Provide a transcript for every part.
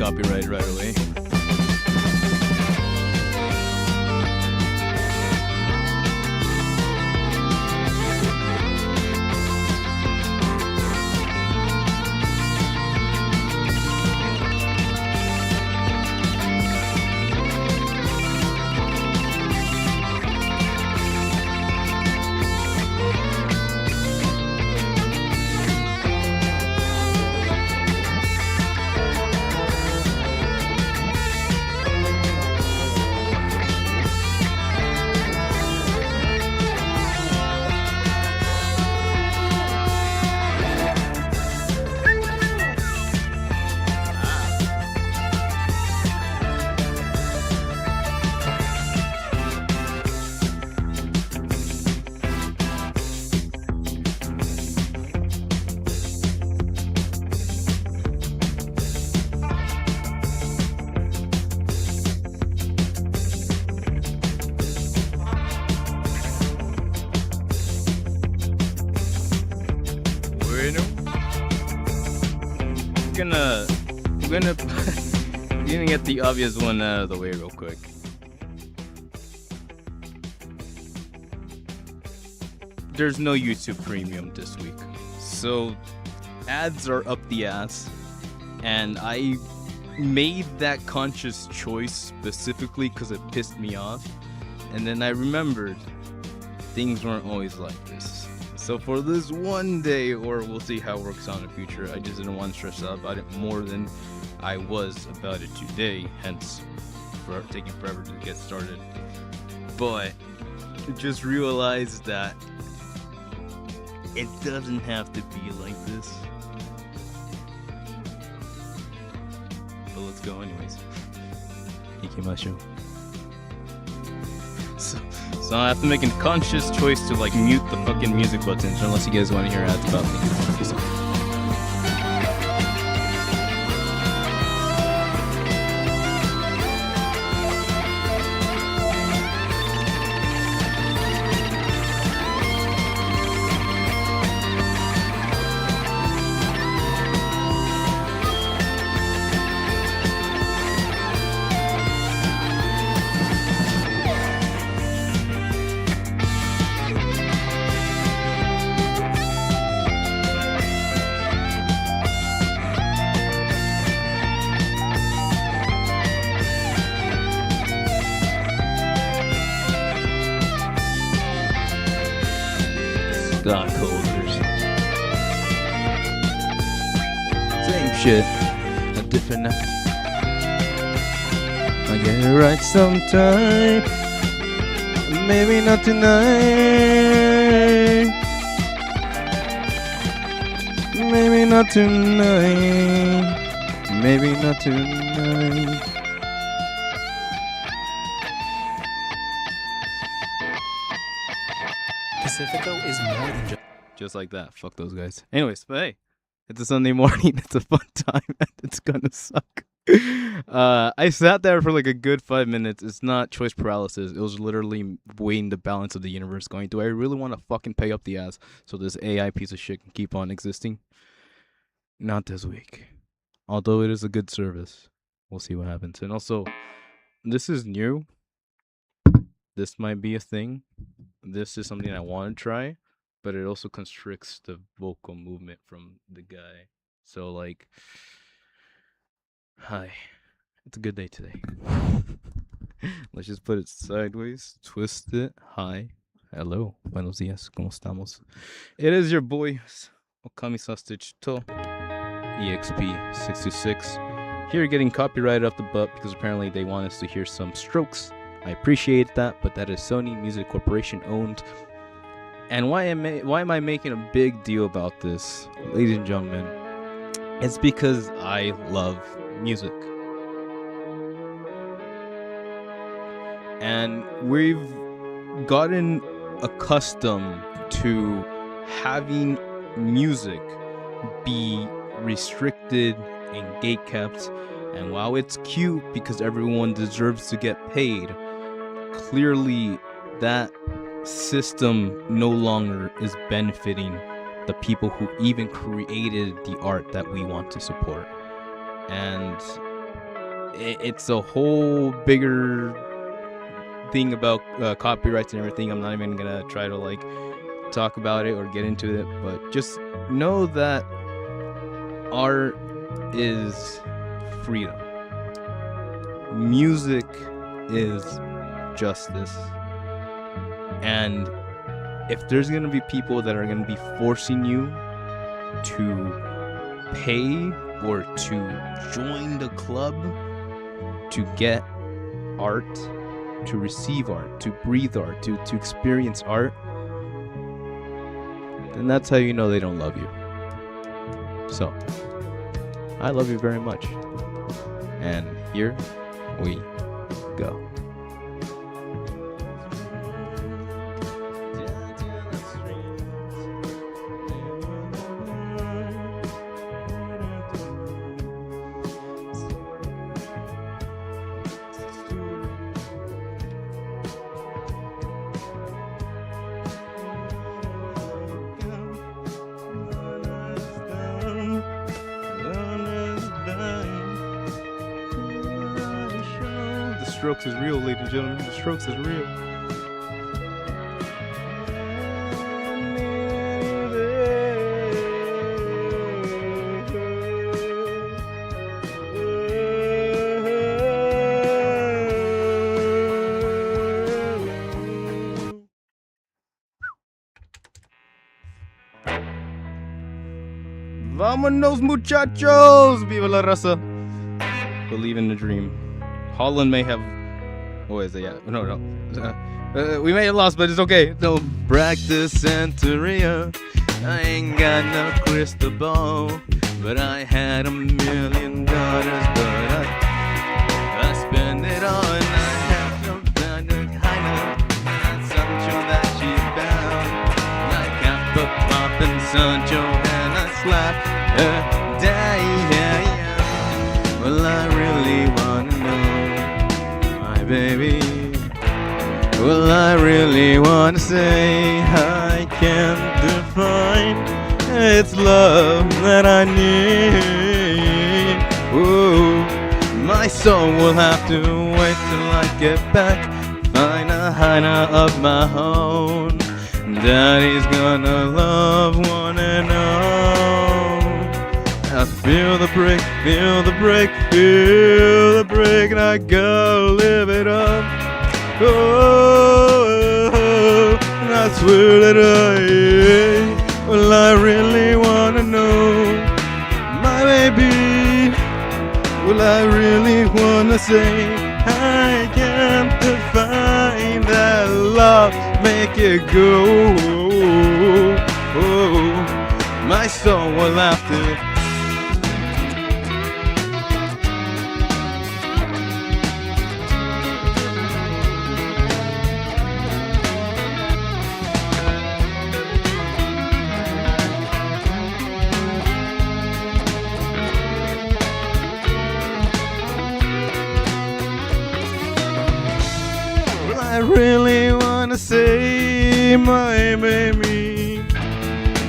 copyrighted right away. We're gonna get the obvious one out of the way real quick. There's no YouTube Premium this week, so ads are up the ass, and I made that conscious choice specifically because it pissed me off, and then I remembered things weren't always like this. So for this one day, or we'll see how it works out in the future, I just didn't want to stress out about it more than I was about it today, hence for taking forever to get started. But just realized that it doesn't have to be like this. But let's go anyways. Ikimasho. So I have to make a conscious choice to like mute the fucking music buttons unless you guys want to hear ads about me. Stockholders. Same shit, a different night. I get it right sometime. Maybe not tonight. Maybe not tonight. Maybe not tonight. Pacifico is more than just like that. Fuck those guys. Anyways, but hey, it's a Sunday morning. It's a fun time, and it's gonna suck. I sat there for like a good 5 minutes. It's not choice paralysis. It was literally weighing the balance of the universe. Going, do I really want to fucking pay up the ass so this AI piece of shit can keep on existing? Not this week. Although it is a good service, we'll see what happens. And also, this is new. This might be a thing. This is something I want to try, but it also constricts the vocal movement from the guy. So like, hi, it's a good day today. Let's just put it sideways, twist it. Hi, hello, buenos días, ¿cómo estamos? It is your boy, Okami Sausage to EXP626. Here getting copyrighted off the butt because apparently they want us to hear some strokes. I appreciate that, but that is Sony Music Corporation owned. And why am I making a big deal about this, ladies and gentlemen? It's because I love music. And we've gotten accustomed to having music be restricted and gatekept. And while it's cute because everyone deserves to get paid, clearly that system no longer is benefiting the people who even created the art that we want to support. And it's a whole bigger thing about copyrights and everything. I'm not even gonna try to like talk about it or get into it, but just know that art is freedom. Music is justice. And if there's gonna be people that are gonna be forcing you to pay or to join the club to get art, to receive art, to breathe art, to experience art, then that's how you know they don't love you. So, I love you very much. And here we go. The Strokes is real, ladies and gentlemen. The Strokes is real. Vámonos, muchachos! Viva la raza! Believe in the dream. Holland may have. What is it? Yeah. No. We may have lost, but it's okay. No practice Santeria. I ain't got no crystal ball, but I had $1 million, but I spend it all, and I have no kind of Sancho that she found. I kept a poppin' Sancho, and I slapped her down. Well, I really wanna know, my baby. Well, I really wanna say I can't define. It's love that I need. Ooh, my soul will have to wait till I get back. Find a hyena of my own. Daddy's gonna love one and all. I feel the break, feel the break, feel the break, and I go live it up. Oh, and I swear that well, I really wanna know, my baby. Well, I really wanna say I can't define that love, make it go. Oh, my soul will have to. I really wanna say, my baby.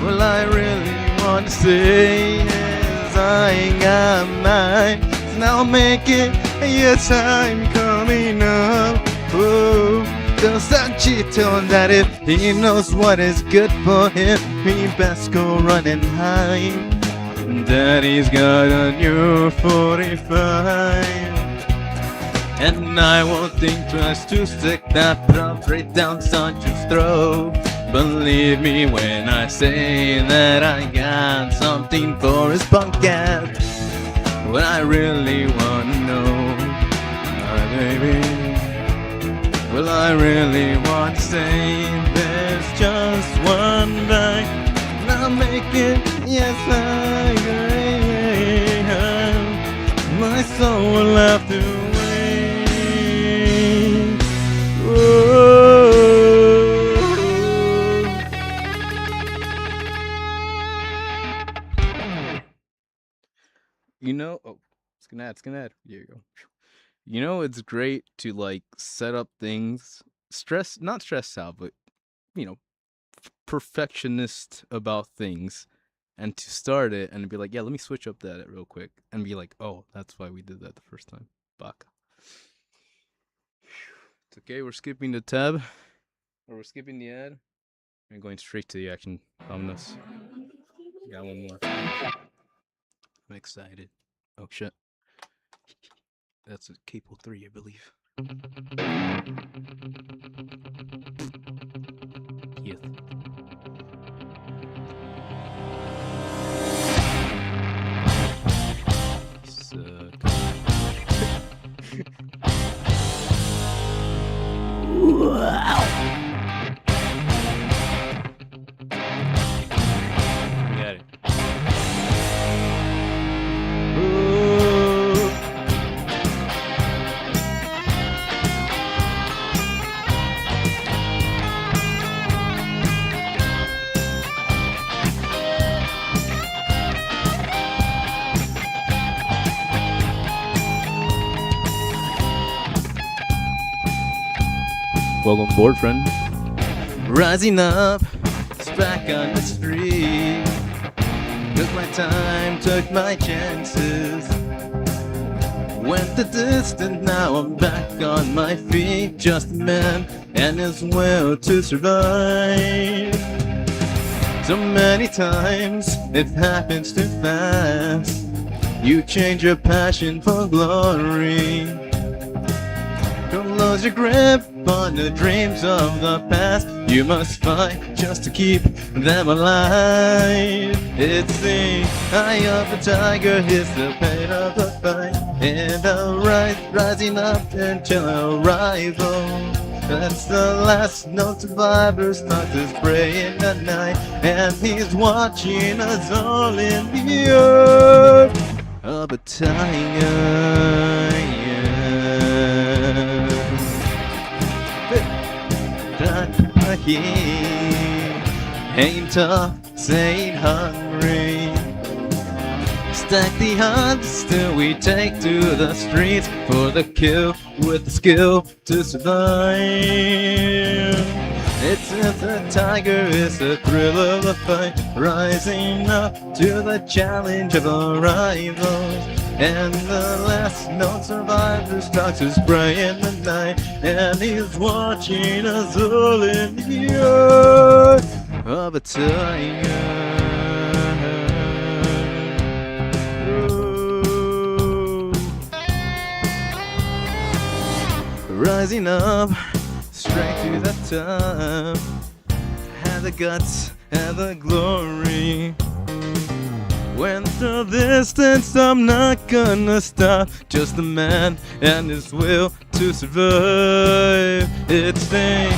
Well, I really wanna say, yes, I ain't got mine. Now make it, yes, I'm coming up. Oh, cause I told that if he knows what is good for him, he best go running high. Daddy's got a new 45. And I won't think twice to stick that prop right down Sancho's throat. Believe me when I say that I got something for his punk ass. What I really wanna know, my baby. Well, I really want to say there's just one night, and I'll make it, yes, I am. My soul will have to wait. Whoa. You know, oh, it's gonna add. Here you go. You know, it's great to like set up things, not stress out, but you know, perfectionist about things, and to start it and be like, yeah, let me switch up that real quick, and be like, oh, that's why we did that the first time. Fuck. It's okay, we're skipping the tab. Or we're skipping the ad. And going straight to the action. Ominous. Got one more. I'm excited. Oh shit. That's a Cable 3, I believe. Yes. Suck. Got it. Welcome aboard, friend. Rising up, it's back on the street. Took my time, took my chances. Went the distance, now I'm back on my feet. Just a man and his will to survive. So many times it happens too fast. You change your passion for glory. Don't lose your grip on the dreams of the past. You must fight just to keep them alive. It's the eye of the tiger, it's the pain of the fight. And I'll rising up until arrival. That's the last known survivor starts his prey in the night. And he's watching us all in the earth of a tiger. Ain't tough, ain't hungry. Stack the odds till we take to the streets for the kill with the skill to survive. It's a tiger, it's the thrill of the fight, rising up to the challenge of our rivals. And the last known survivor stalks his prey in the night, and he's watching us all in the earth of a tiger. Rising up, straight to the top. Have the guts, have the glory. Went the distance, I'm not gonna stop. Just a man and his will to survive. It's the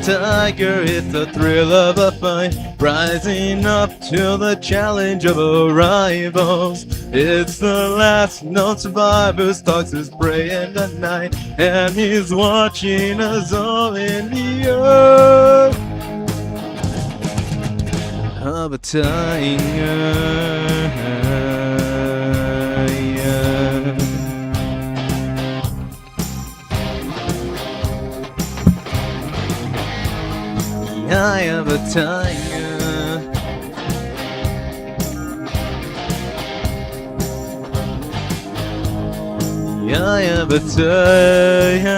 tiger, it's the thrill of a fight, rising up to the challenge of our rivals. It's the last known survivor, stalks his prey in the night, and he's watching us all in the earth of a tiger. Eye of a tiger. Eye of a tiger.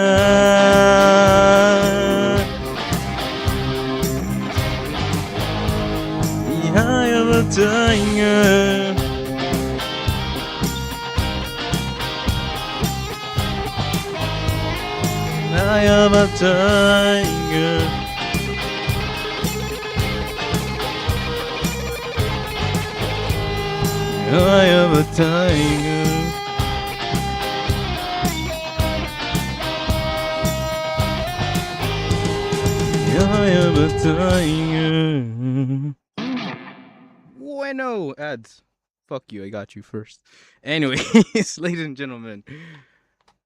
Eye of a tiger. Eye of a tiger. Eye of a tiger. Eye of a tiger. Bueno, ads. Fuck you, I got you first. Anyways, ladies and gentlemen,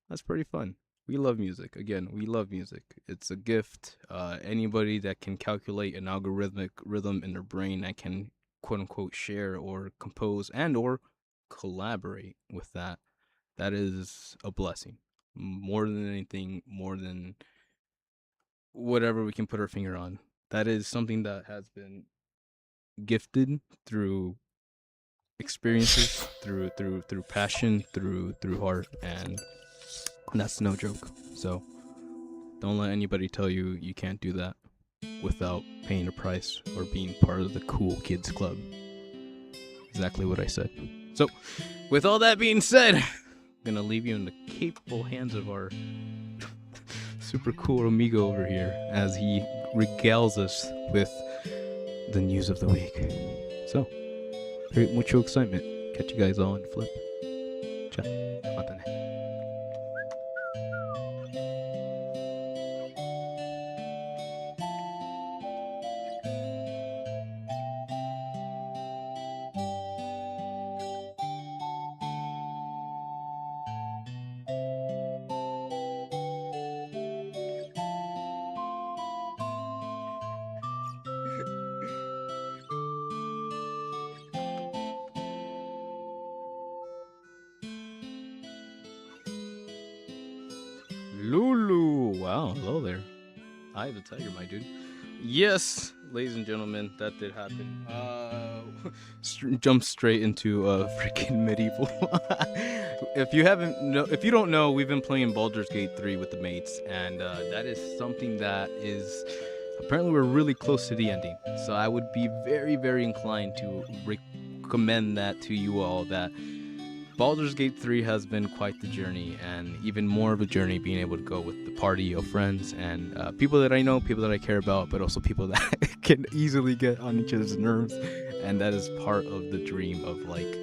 that's pretty fun. We love music. Again, we love music. It's a gift. Anybody that can calculate an algorithmic rhythm in their brain that can quote unquote share or compose and or collaborate with that is a blessing, more than anything, more than whatever we can put our finger on. That is something that has been gifted through experiences, through passion, through heart, and That's no joke. So don't let anybody tell you you can't do that without paying a price or being part of the cool kids club. Exactly what I said. So, with all that being said, I'm gonna leave you in the capable hands of our super cool amigo over here as he regales us with the news of the week. So, very mucho excitement. Catch you guys all in the flip. Ciao. Matane. Lulu. Wow, hello there. Hi, the tiger, my dude. Yes, ladies and gentlemen, that did happen. Jump straight into freaking medieval. If you don't know, we've been playing Baldur's Gate 3 with the mates, and that is something that is apparently we're really close to the ending. So I would be very, very inclined to recommend that to you all. That Baldur's Gate 3 has been quite the journey, and even more of a journey being able to go with the party of friends and people that I know, people that I care about, but also people that can easily get on each other's nerves. And that is part of the dream of like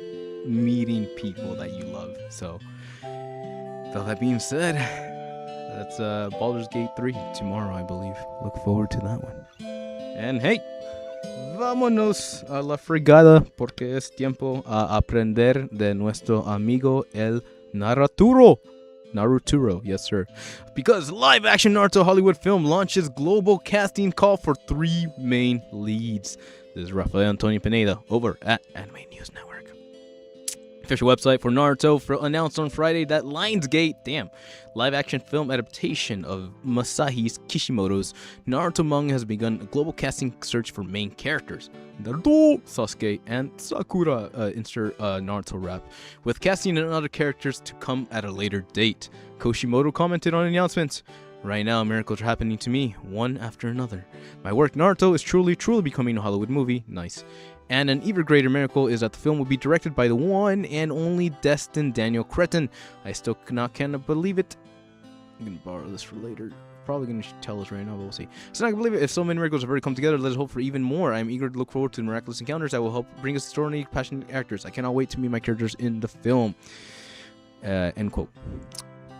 meeting people that you love. So, with all that being said, that's Baldur's Gate 3 tomorrow, I believe. Look forward to that one. And hey, vámonos a la fregada porque es tiempo a aprender de nuestro amigo el Naruturo, yes sir. Because live action Naruto Hollywood film launches global casting call for 3 main leads. This is Rafael Antonio Pineda over at Anime News Network. Official website for Naruto announced on Friday that Lionsgate, live action film adaptation of Masahi Kishimoto's Naruto manga has begun a global casting search for main characters. Naruto, Sasuke, and Sakura insert Naruto rap, with casting and other characters to come at a later date. Kishimoto commented on the announcement. Right now, miracles are happening to me, one after another. My work Naruto is truly becoming a Hollywood movie. Nice. And an even greater miracle is that the film will be directed by the one and only destined Daniel Cretton. I still cannot believe it. I'm going to borrow this for later. Probably going to tell us right now, but we'll see. So I can believe it. If so many miracles have already come together, let us hope for even more. I am eager to look forward to the miraculous encounters that will help bring us extraordinary, passionate actors. I cannot wait to meet my characters in the film. End quote.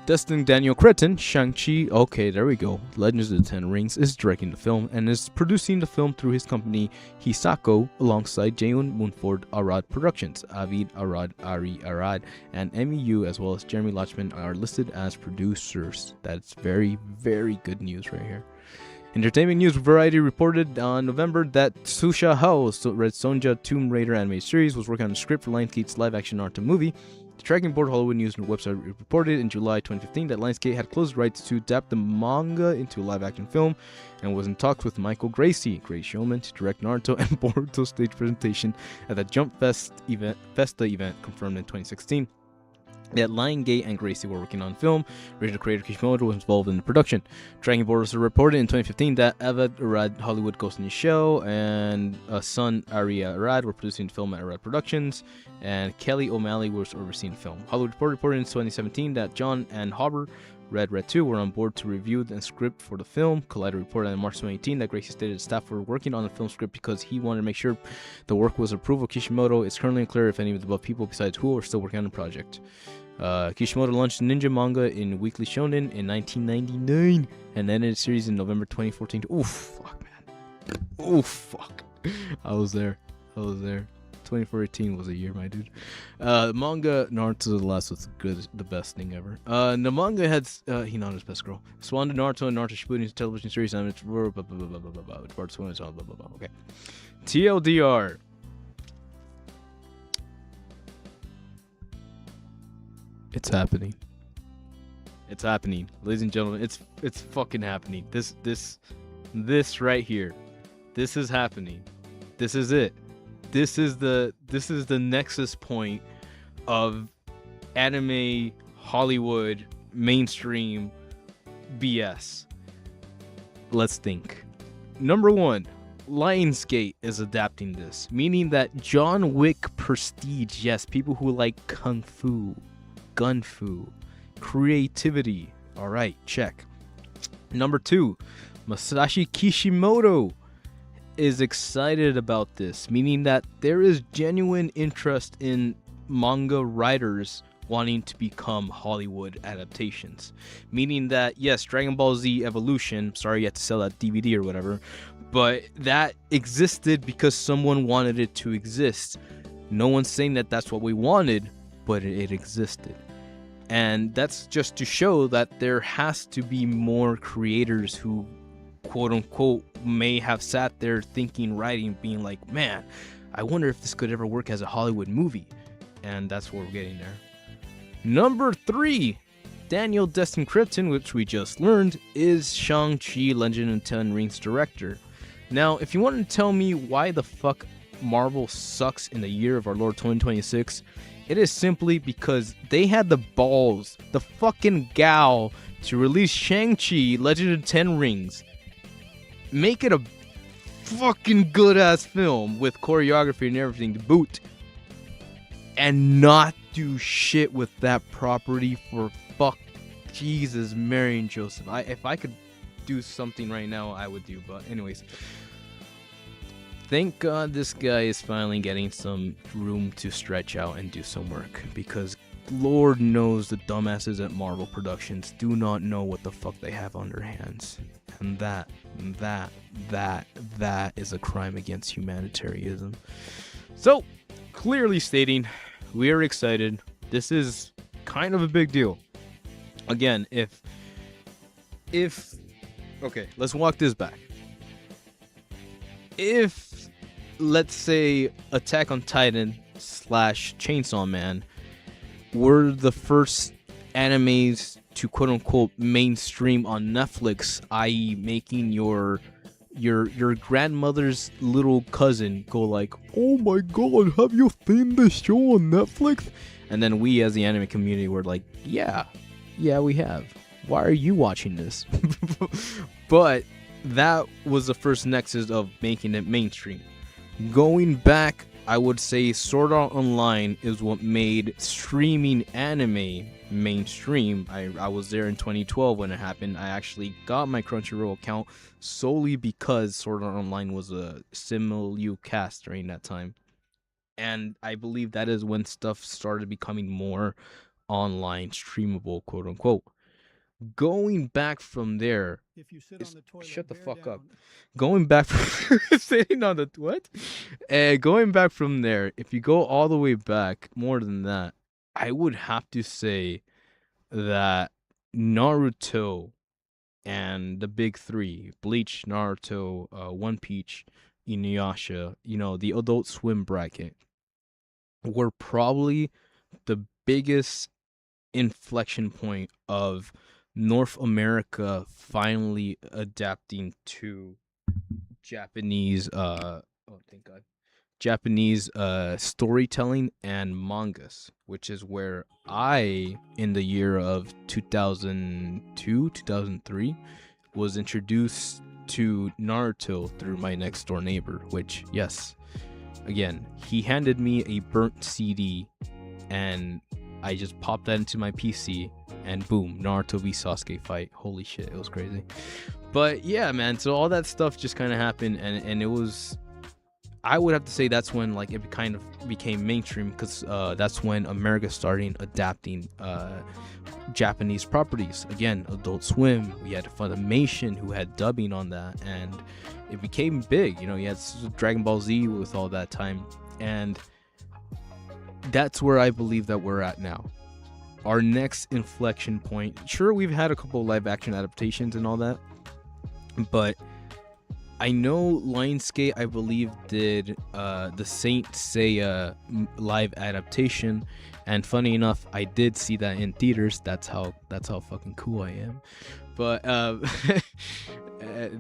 Destined Daniel Cretton, Shang-Chi, okay, there we go, Legends of the Ten Rings, is directing the film and is producing the film through his company Hisako alongside Jaehoon Moonford Arad Productions. Avid Arad, Ari Arad, and MEU as well as Jeremy Lachman are listed as producers. That's very, very good news right here. Entertainment News Variety reported on November that Susha Hao, Red Sonja Tomb Raider anime series, was working on a script for Lionsgate's live-action Naruto movie. The tracking board Hollywood News website reported in July 2015 that Lionsgate had closed rights to adapt the manga into a live-action film and was in talks with Michael Gracie, Great Showman, to direct Naruto and Boruto stage presentation at the Jump Festa event confirmed in 2016. That Lionsgate and Gracie were working on film. Original creator Kishimoto was involved in the production. Tracking board also reported in 2015 that Avad Arad Hollywood Ghost in the Shell and son Arya Arad were producing the film at Arad Productions, and Kelly O'Malley was overseeing the film. Hollywood Report reported in 2017 that John and Harbor Red 2 were on board to review the script for the film. Collider reported in March 2018 that Gracie stated staff were working on the film script because he wanted to make sure the work was approved of Kishimoto. It's currently unclear if any of the above people besides Who are still working on the project. Kishimoto launched Ninja manga in Weekly Shonen in 1999 and ended the series in November 2014. Oof, fuck, man. Oof, fuck. I was there. 2014 was a year, my dude. Manga Naruto the Last was the best thing ever. The manga had Hinata's best girl. Swan to Naruto and Naruto Shippuden's television series and it's blah blah blah blah blah blah blah. Part 1 is all blah blah blah. Okay. TLDR. It's happening. It's happening, ladies and gentlemen. It's fucking happening. This right here. This is happening. This is it. This is the nexus point of anime Hollywood mainstream BS. Let's think. Number 1, Lionsgate is adapting this, meaning that John Wick prestige, yes, people who like kung fu, gun fu, creativity. All right, check. Number 2, Masashi Kishimoto is excited about this, meaning that there is genuine interest in manga writers wanting to become Hollywood adaptations. Meaning that, yes, Dragon Ball Z Evolution, sorry you had to sell that DVD or whatever, but that existed because someone wanted it to exist. No one's saying that that's what we wanted, but it existed. And that's just to show that there has to be more creators who, quote unquote, may have sat there thinking, writing, being like, man, I wonder if this could ever work as a Hollywood movie. And that's what we're getting there. Number 3, Daniel Destin Cretton, which we just learned, is Shang-Chi Legend of the Ten Rings director. Now, if you want to tell me why the fuck Marvel sucks in the year of our Lord 2026, it is simply because they had the balls, the fucking gal, to release Shang-Chi Legend of the Ten Rings. Make it a fucking good-ass film with choreography and everything to boot. And not do shit with that property for fuck Jesus, Mary and Joseph. If I could do something right now, I would do. But anyways, thank God this guy is finally getting some room to stretch out and do some work, because Lord knows the dumbasses at Marvel Productions do not know what the fuck they have on their hands. And that is a crime against humanitarianism. So, clearly stating, we are excited. This is kind of a big deal. Again, if okay, let's walk this back. If, let's say, Attack on Titan / Chainsaw Man were the first animes to quote unquote mainstream on Netflix, i.e. making your grandmother's little cousin go like, oh my god, have you seen this show on Netflix? And then we as the anime community were like, yeah we have. Why are you watching this? But that was the first nexus of making it mainstream. Going back, I would say Sword Art Online is what made streaming anime mainstream. I was there in 2012 when it happened. I actually got my Crunchyroll account solely because Sword Art Online was a simulcast during that time. And I believe that is when stuff started becoming more online streamable, quote unquote. Going back from there, if you sit on the toilet, shut the fuck up. Going back from sitting on the what? Going back from there, if you go all the way back, more than that, I would have to say that Naruto and the big three, Bleach, Naruto, One Piece, Inuyasha, the Adult Swim bracket, were probably the biggest inflection point of North America finally adapting to Japanese Japanese storytelling and mangas, which is where I, in the year of 2002, 2003, was introduced to Naruto through my next door neighbor, which, yes, again, he handed me a burnt CD and I just popped that into my PC and boom, Naruto v Sasuke fight. Holy shit, it was crazy. But yeah, man, so all that stuff just kind of happened, and it was, I would have to say that's when like it kind of became mainstream, because that's when America started adapting Japanese properties. Again, Adult Swim, we had Funimation who had dubbing on that, and it became big. You had Dragon Ball Z with all that time, and that's where I believe that we're at now. Our next inflection point. Sure, we've had a couple live action adaptations and all that, but I know Lionsgate, I believe, did the Saint Seiya live adaptation, and funny enough, I did see that in theaters. That's how fucking cool I am. But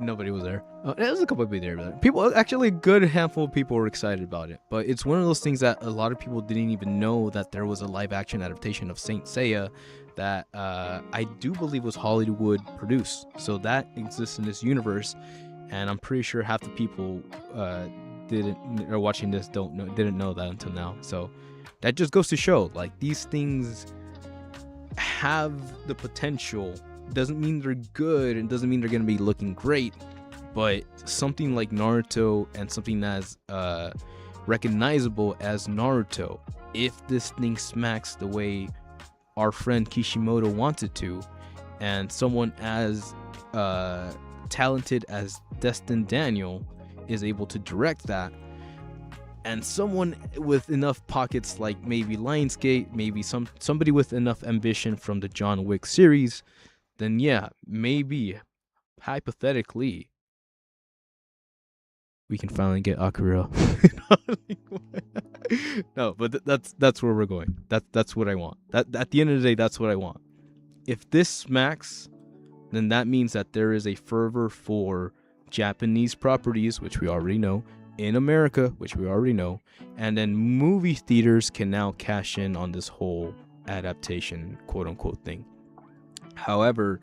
nobody was there. There was a couple of people there, but people, actually, a good handful of people were excited about it. But it's one of those things that a lot of people didn't even know that there was a live action adaptation of Saint Seiya, that I do believe was Hollywood produced. So that exists in this universe, and I'm pretty sure half the people are watching this didn't know that until now. So that just goes to show, like, these things have the potential. Doesn't mean they're good, and doesn't mean they're gonna be looking great, but something like Naruto and something as recognizable as Naruto, if this thing smacks the way our friend Kishimoto wants it to, and someone as talented as Destin Daniel is able to direct that, and someone with enough pockets like maybe Lionsgate, maybe somebody with enough ambition from the John Wick series, then yeah, maybe, hypothetically, we can finally get Akira. No, but that's where we're going. That's what I want. That at the end of the day, that's what I want. If this smacks, then that means that there is a fervor for Japanese properties, which we already know, in America, which we already know, and then movie theaters can now cash in on this whole adaptation, quote unquote, thing. However,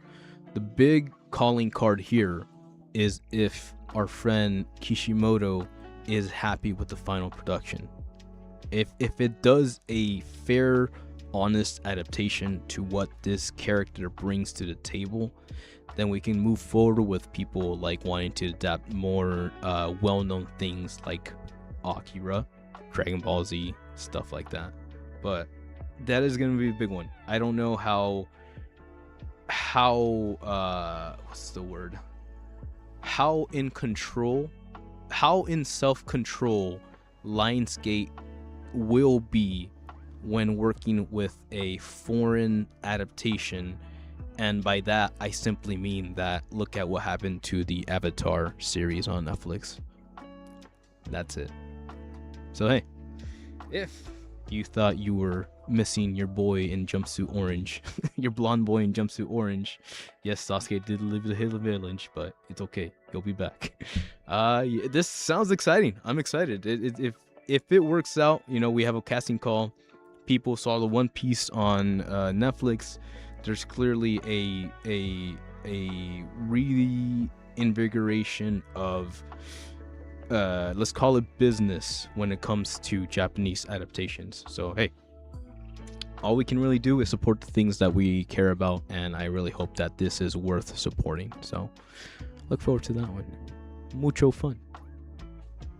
the big calling card here is if our friend Kishimoto is happy with the final production. If it does a fair, honest adaptation to what this character brings to the table, then we can move forward with people like wanting to adapt more well-known things like Akira, Dragon Ball Z, stuff like that. But that is going to be a big one. I don't know how what's the word? How in self-control Lionsgate will be when working with a foreign adaptation. And by that, I simply mean that look at what happened to the Avatar series on Netflix. That's it. So hey, if you thought you were missing your boy in jumpsuit orange, your blonde boy in jumpsuit orange, yes, Sasuke did leave the village, but it's okay. He'll be back. Yeah, this sounds exciting. I'm excited. If it works out, we have a casting call. People saw the One Piece on Netflix. There's clearly a really invigoration of let's call it business when it comes to Japanese adaptations. So hey, all we can really do is support the things that we care about, and I really hope that this is worth supporting. So look forward to that one. Mucho fun.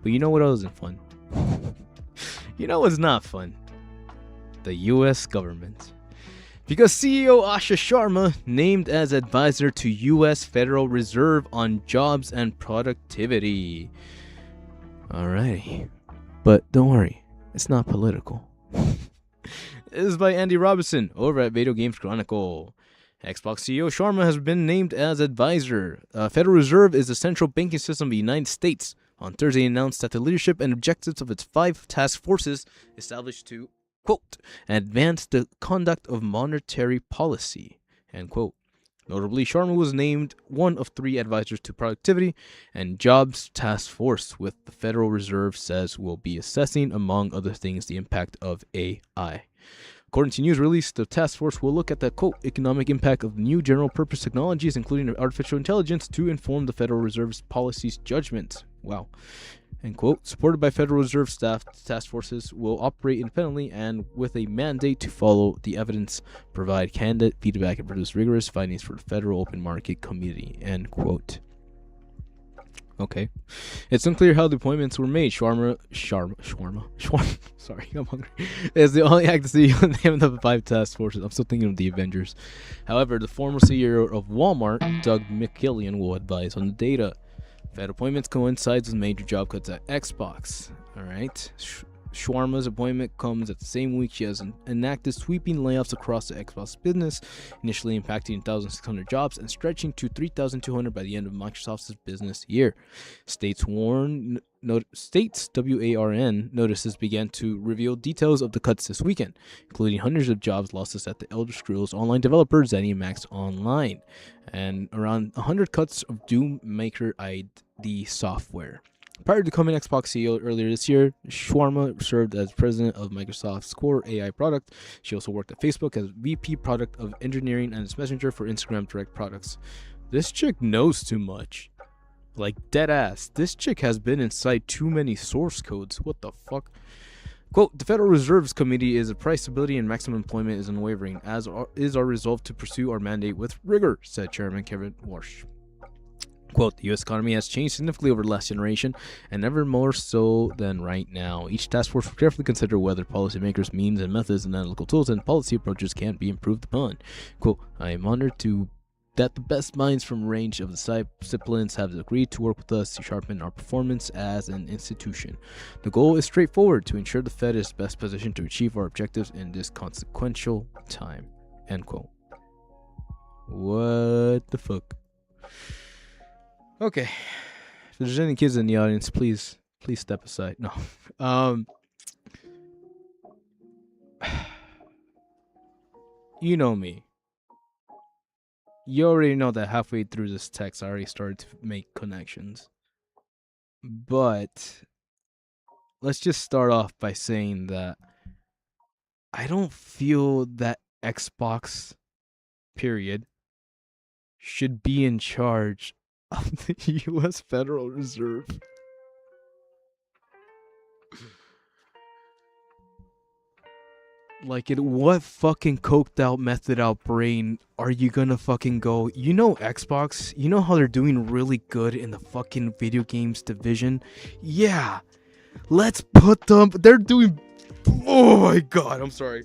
But you know what else isn't fun? You know what's not fun? The US government. Because CEO Asha Sharma named as advisor to US Federal Reserve on jobs and productivity. Alrighty. But don't worry, it's not political. This is by Andy Robinson over at Video Games Chronicle. Xbox CEO Sharma has been named as advisor. Federal Reserve is the central banking system of the United States. On Thursday, announced that the leadership and objectives of its 5 task forces established to, quote, advance the conduct of monetary policy, end quote. Notably, Sharma was named one of 3 advisors to productivity and jobs task force, with the Federal Reserve says will be assessing, among other things, the impact of AI. According to news release, the task force will look at the, quote, economic impact of new general-purpose technologies, including artificial intelligence, to inform the Federal Reserve's policies judgment. Wow. End quote. Supported by Federal Reserve staff, the task forces will operate independently and with a mandate to follow the evidence, provide candid feedback, and produce rigorous findings for the Federal Open Market Committee. End quote. Okay. It's unclear how the appointments were made. Sharma, sorry, I'm hungry, is the only active CEO named of the 5 task forces. I'm still thinking of the Avengers. However, the former CEO of Walmart, Doug McKillian, will advise on the data. Fed appointments coincides with major job cuts at Xbox. All right. Sharma's appointment comes at the same week she has enacted sweeping layoffs across the Xbox business, initially impacting 1,600 jobs and stretching to 3,200 by the end of Microsoft's business year. States WARN notices began to reveal details of the cuts this weekend, including hundreds of jobs losses at the Elder Scrolls Online developer ZeniMax Online, and around 100 cuts of Doom Maker ID software. Prior to becoming Xbox CEO earlier this year, Shawarma served as president of Microsoft's core AI product. She also worked at Facebook as VP product of engineering and its messenger for Instagram direct products. This chick knows too much. Like, dead ass. This chick has been inside too many source codes. What the fuck? Quote, the Federal Reserve's committee is that price stability and maximum employment is unwavering, as is our resolve to pursue our mandate with rigor, said Chairman Kevin Warsh. Quote, the U.S. economy has changed significantly over the last generation, and never more so than right now. Each task force will carefully consider whether policymakers' means and methods and analytical tools and policy approaches can be improved upon. Quote, I am honored that the best minds from a range of the disciplines have agreed to work with us to sharpen our performance as an institution. The goal is straightforward, to ensure the Fed is best positioned to achieve our objectives in this consequential time. End quote. What the fuck? Okay. If there's any kids in the audience, please step aside. No. You know me. You already know that halfway through this text, I already started to make connections. But let's just start off by saying that I don't feel that Xbox, period, should be in charge of the U.S. Federal Reserve. Like, what fucking coked out, methed out brain are you gonna fucking go? You know Xbox? You know how they're doing really good in the fucking video games division? Yeah. Let's put them... They're doing... Oh my god, I'm sorry.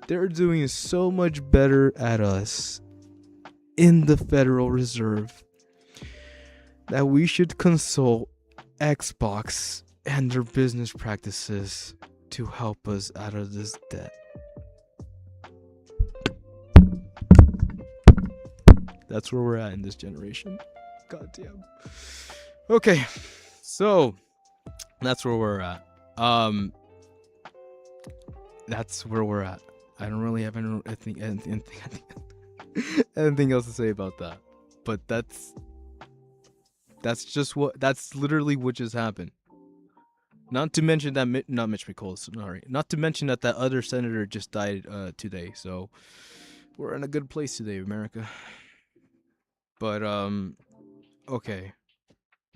They're doing so much better at us in the Federal Reserve that we should consult Xbox and their business practices to help us out of this debt. That's where we're at in this generation. Goddamn. Okay, so that's where we're at. That's where we're at. I don't really have anything else to say about that. But that's literally what just happened. Not to mention that not Mitch McCall, sorry. Not to mention that other senator just died today. So we're in a good place today, America. But okay.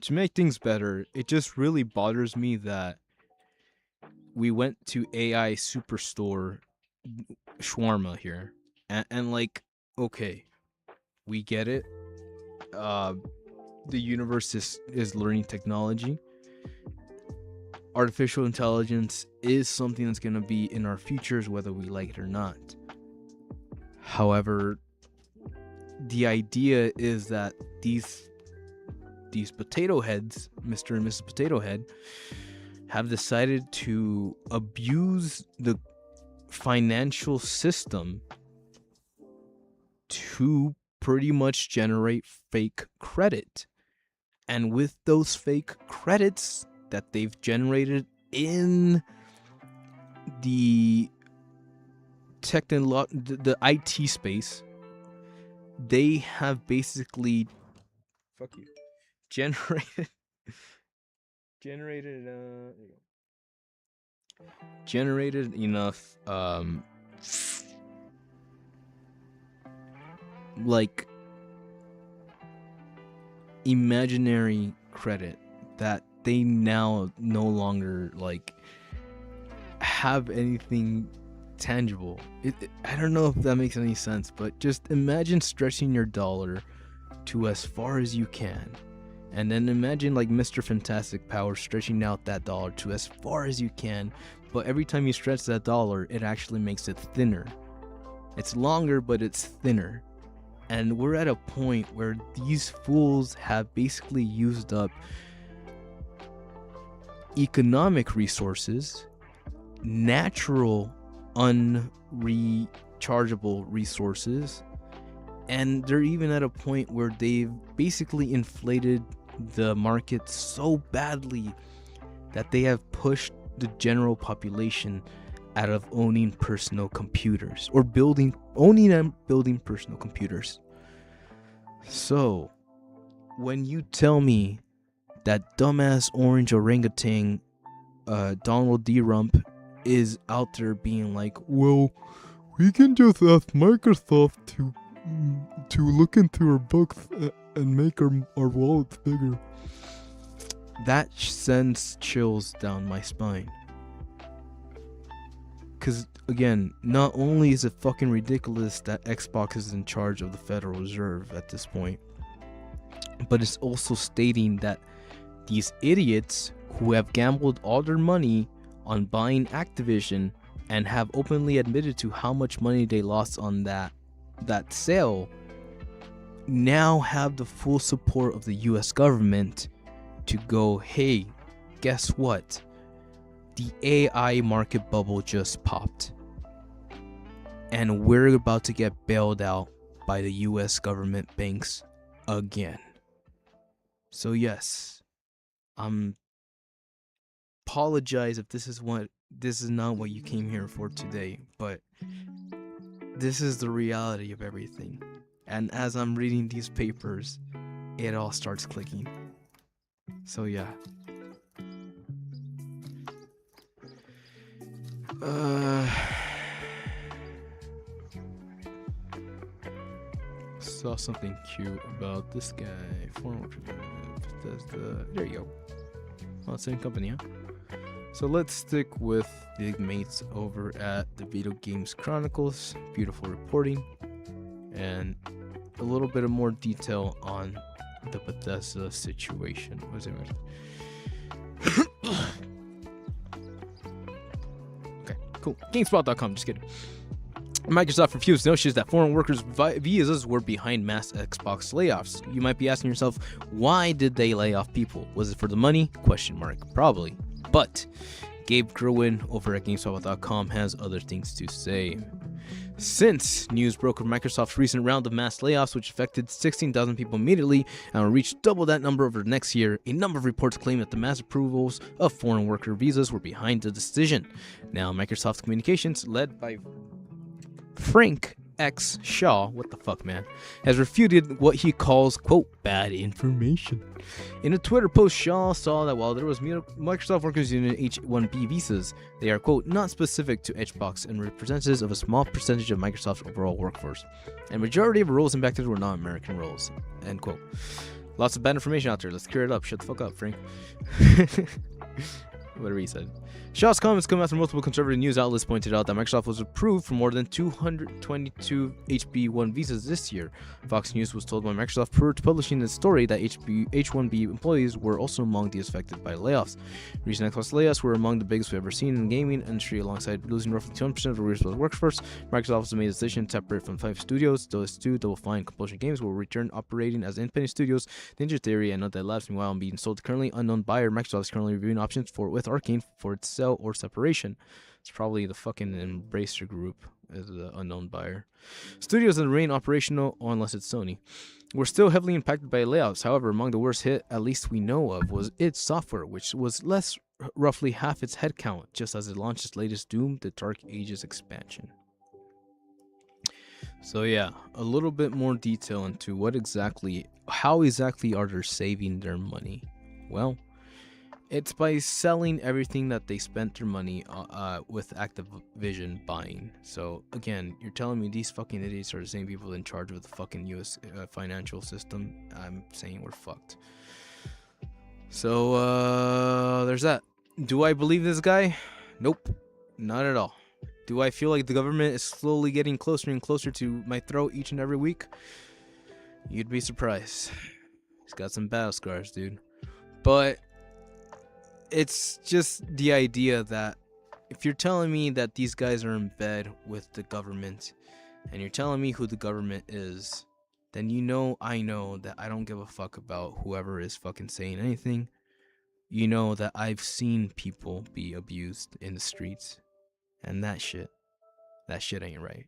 To make things better, it just really bothers me that we went to AI Superstore shawarma here, and like, okay, we get it. The universe is learning technology. Artificial intelligence is something that's gonna be in our futures, whether we like it or not. However, the idea is that these potato heads, Mr. and Mrs. Potato Head, have decided to abuse the financial system to pretty much generate fake credit. And with those fake credits that they've generated in the the IT space, they have basically generated enough like imaginary credit that they now no longer like have anything tangible. I don't know if that makes any sense, but just imagine stretching your dollar to as far as you can, and then imagine like Mr. Fantastic Power stretching out that dollar to as far as you can, but every time you stretch that dollar, it actually makes it thinner. It's longer, but it's thinner. And we're at a point where these fools have basically used up economic resources, natural unrechargeable resources, and they're even at a point where they've basically inflated the market so badly that they have pushed the general population out of owning personal computers or building owning and building personal computers. So, when you tell me that dumbass orange orangutan Donald D. Rump is out there being like, well, we can just ask Microsoft to look into our books and make our wallets bigger. That sends chills down my spine. Because, again, not only is it fucking ridiculous that Xbox is in charge of the Federal Reserve at this point, but it's also stating that these idiots who have gambled all their money on buying Activision and have openly admitted to how much money they lost on that sale now have the full support of the US government to go, hey, guess what? The AI market bubble just popped. And we're about to get bailed out by the US government banks again. So yes, apologize if this is not what you came here for today, but this is the reality of everything. And as I'm reading these papers, it all starts clicking. So yeah. Saw something cute about this guy. There you go. Well, same company, huh? So let's stick with the mates over at the Video Games Chronicles. Beautiful reporting and a little bit of more detail on the Bethesda situation. What is it? Okay, cool. GameSpot.com, just kidding. Microsoft refused notions that foreign workers' visas were behind mass Xbox layoffs. You might be asking yourself, why did they lay off people? Was it for the money? Question mark. Probably. But Gabe Gerwin over at GameSpot.com has other things to say. Since news broke of Microsoft's recent round of mass layoffs, which affected 16,000 people immediately and will reach double that number over the next year, a number of reports claim that the mass approvals of foreign worker visas were behind the decision. Now, Microsoft Communications, led by Frank X. Shaw, what the fuck, man, has refuted what he calls, quote, bad information. In a Twitter post, Shaw saw that while there was Microsoft workers using H-1B visas, they are, quote, not specific to Xbox and representatives of a small percentage of Microsoft's overall workforce. And majority of roles impacted were non-American roles, end quote. Lots of bad information out there. Let's clear it up. Shut the fuck up, Frank. Whatever he said. Shaw's comments come after multiple conservative news outlets pointed out that Microsoft was approved for more than 222 HB1 visas this year. Fox News was told by Microsoft prior to publishing the story that H1B employees were also among those affected by layoffs. Recent Xbox layoffs were among the biggest we've ever seen in the gaming industry, alongside losing roughly 200% of the workforce. Microsoft has made a decision to separate from 5 studios. Those 2 Double Fine Compulsion Games will return operating as independent studios. Ninja Theory and Undead Labs, meanwhile, being sold to currently unknown buyer. Microsoft is currently reviewing options with Arcane for its sale or separation. It's probably the fucking Embracer Group as the unknown buyer. Studios that remain operational, unless it's Sony, were still heavily impacted by layoffs. However, among the worst hit, at least we know of, was id Software, which was roughly half its headcount, just as it launched its latest Doom, the Dark Ages expansion. So yeah, a little bit more detail into how exactly are they saving their money? Well, it's by selling everything that they spent their money with Activision buying. So again, you're telling me these fucking idiots are the same people in charge of the fucking US financial system? I'm saying we're fucked. So there's that. Do I believe this guy? Nope, not at all. Do I feel like the government is slowly getting closer and closer to my throat each and every week? You'd be surprised. He's got some battle scars, dude. But it's just the idea that if you're telling me that these guys are in bed with the government and you're telling me who the government is, then I know that I don't give a fuck about whoever is fucking saying anything. You know that I've seen people be abused in the streets, and that shit ain't right.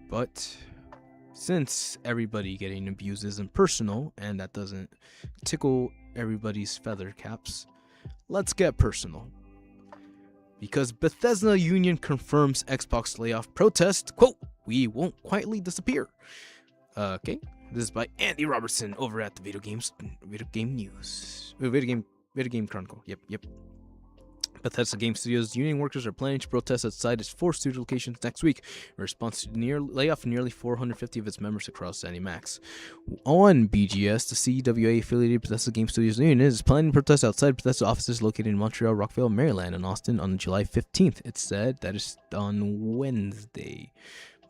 But since everybody getting abused isn't personal and that doesn't tickle everybody's feather caps, let's get personal. because Bethesda union confirms Xbox layoff protest. Quote, we won't quietly disappear. Okay, this is by Andy Robertson over at the Video Game News. Video Game Chronicle. Yep. Bethesda Game Studios union workers are planning to protest outside its 4 studio locations next week in response to layoff nearly 450 of its members across ZeniMax. On BGS, the CWA affiliated Bethesda Game Studios union is planning to protest outside Bethesda offices located in Montreal, Rockville, Maryland, and Austin on July 15th. It said that is on Wednesday.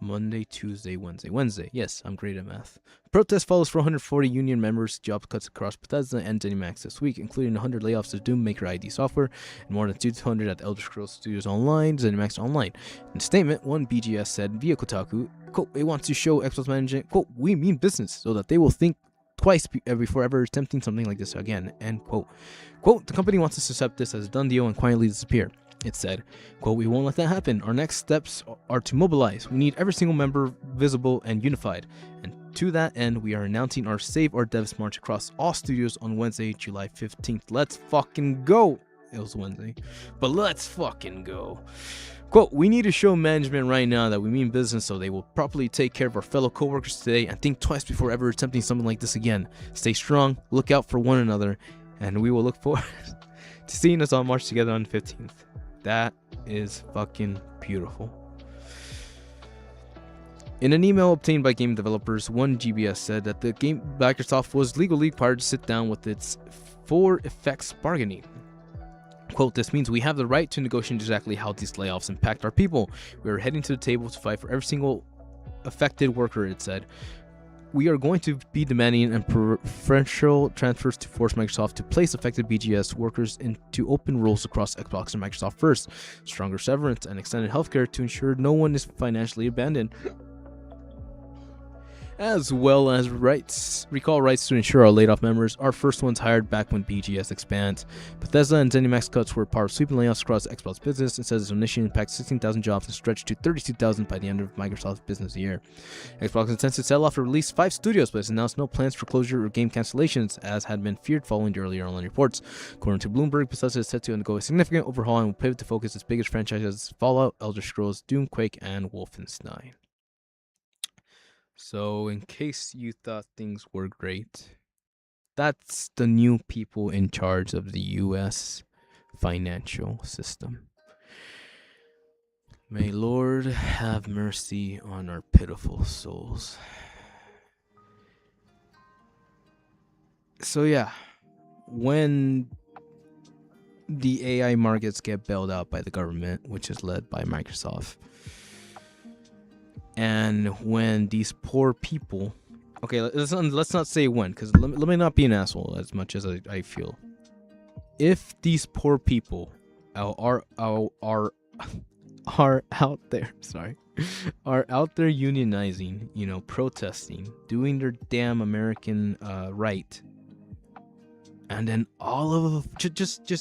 Monday, Tuesday, Wednesday. Yes, I'm great at math. Protest follows 440 union members' job cuts across Bethesda and ZeniMax this week, including 100 layoffs of Doom Maker ID Software and more than 200 at Elder Scrolls Studios Online, ZeniMax Online. In a statement, one BGS said via Kotaku, quote, it wants to show Xbox management, quote, we mean business, so that they will think twice before ever attempting something like this again, end quote. Quote, the company wants us to accept this as a done deal and quietly disappear. It said, quote, we won't let that happen. Our next steps are to mobilize. We need every single member visible and unified. And to that end, we are announcing our Save Our Devs March across all studios on Wednesday, July 15th. Let's fucking go. It was Wednesday, but let's fucking go. Quote, we need to show management right now that we mean business, so they will properly take care of our fellow coworkers today and think twice before ever attempting something like this again. Stay strong, look out for one another, and we will look forward to seeing us all march together on the 15th. That is fucking beautiful. In an email obtained by game developers, one GBS said that the game Microsoft was legally required to sit down with its for effects bargaining. Quote, this means we have the right to negotiate exactly how these layoffs impact our people. We are heading to the table to fight for every single affected worker, it said. We are going to be demanding and preferential transfers to force Microsoft to place affected BGS workers into open roles across Xbox and Microsoft first, stronger severance, and extended healthcare to ensure no one is financially abandoned, as well as recall rights to ensure our laid-off members are first ones hired back when BGS expands. Bethesda and ZeniMax cuts were part of sweeping layoffs across Xbox business and says its initial impact 16,000 jobs and stretched to 32,000 by the end of Microsoft's business year. Xbox intends to sell off or release 5 studios, but has announced no plans for closure or game cancellations, as had been feared following the earlier online reports. According to Bloomberg, Bethesda is set to undergo a significant overhaul and will pivot to focus its biggest franchises: Fallout, Elder Scrolls, Doom, Quake, and Wolfenstein. So, in case you thought things were great, that's the new people in charge of the U.S. financial system. May Lord have mercy on our pitiful souls. So yeah, when the AI markets get bailed out by the government, which is led by Microsoft, and when these poor people, okay, let's not say when, because let me not be an asshole as much as I feel. If these poor people are out there, are out there unionizing, protesting, doing their damn American right, and then all of just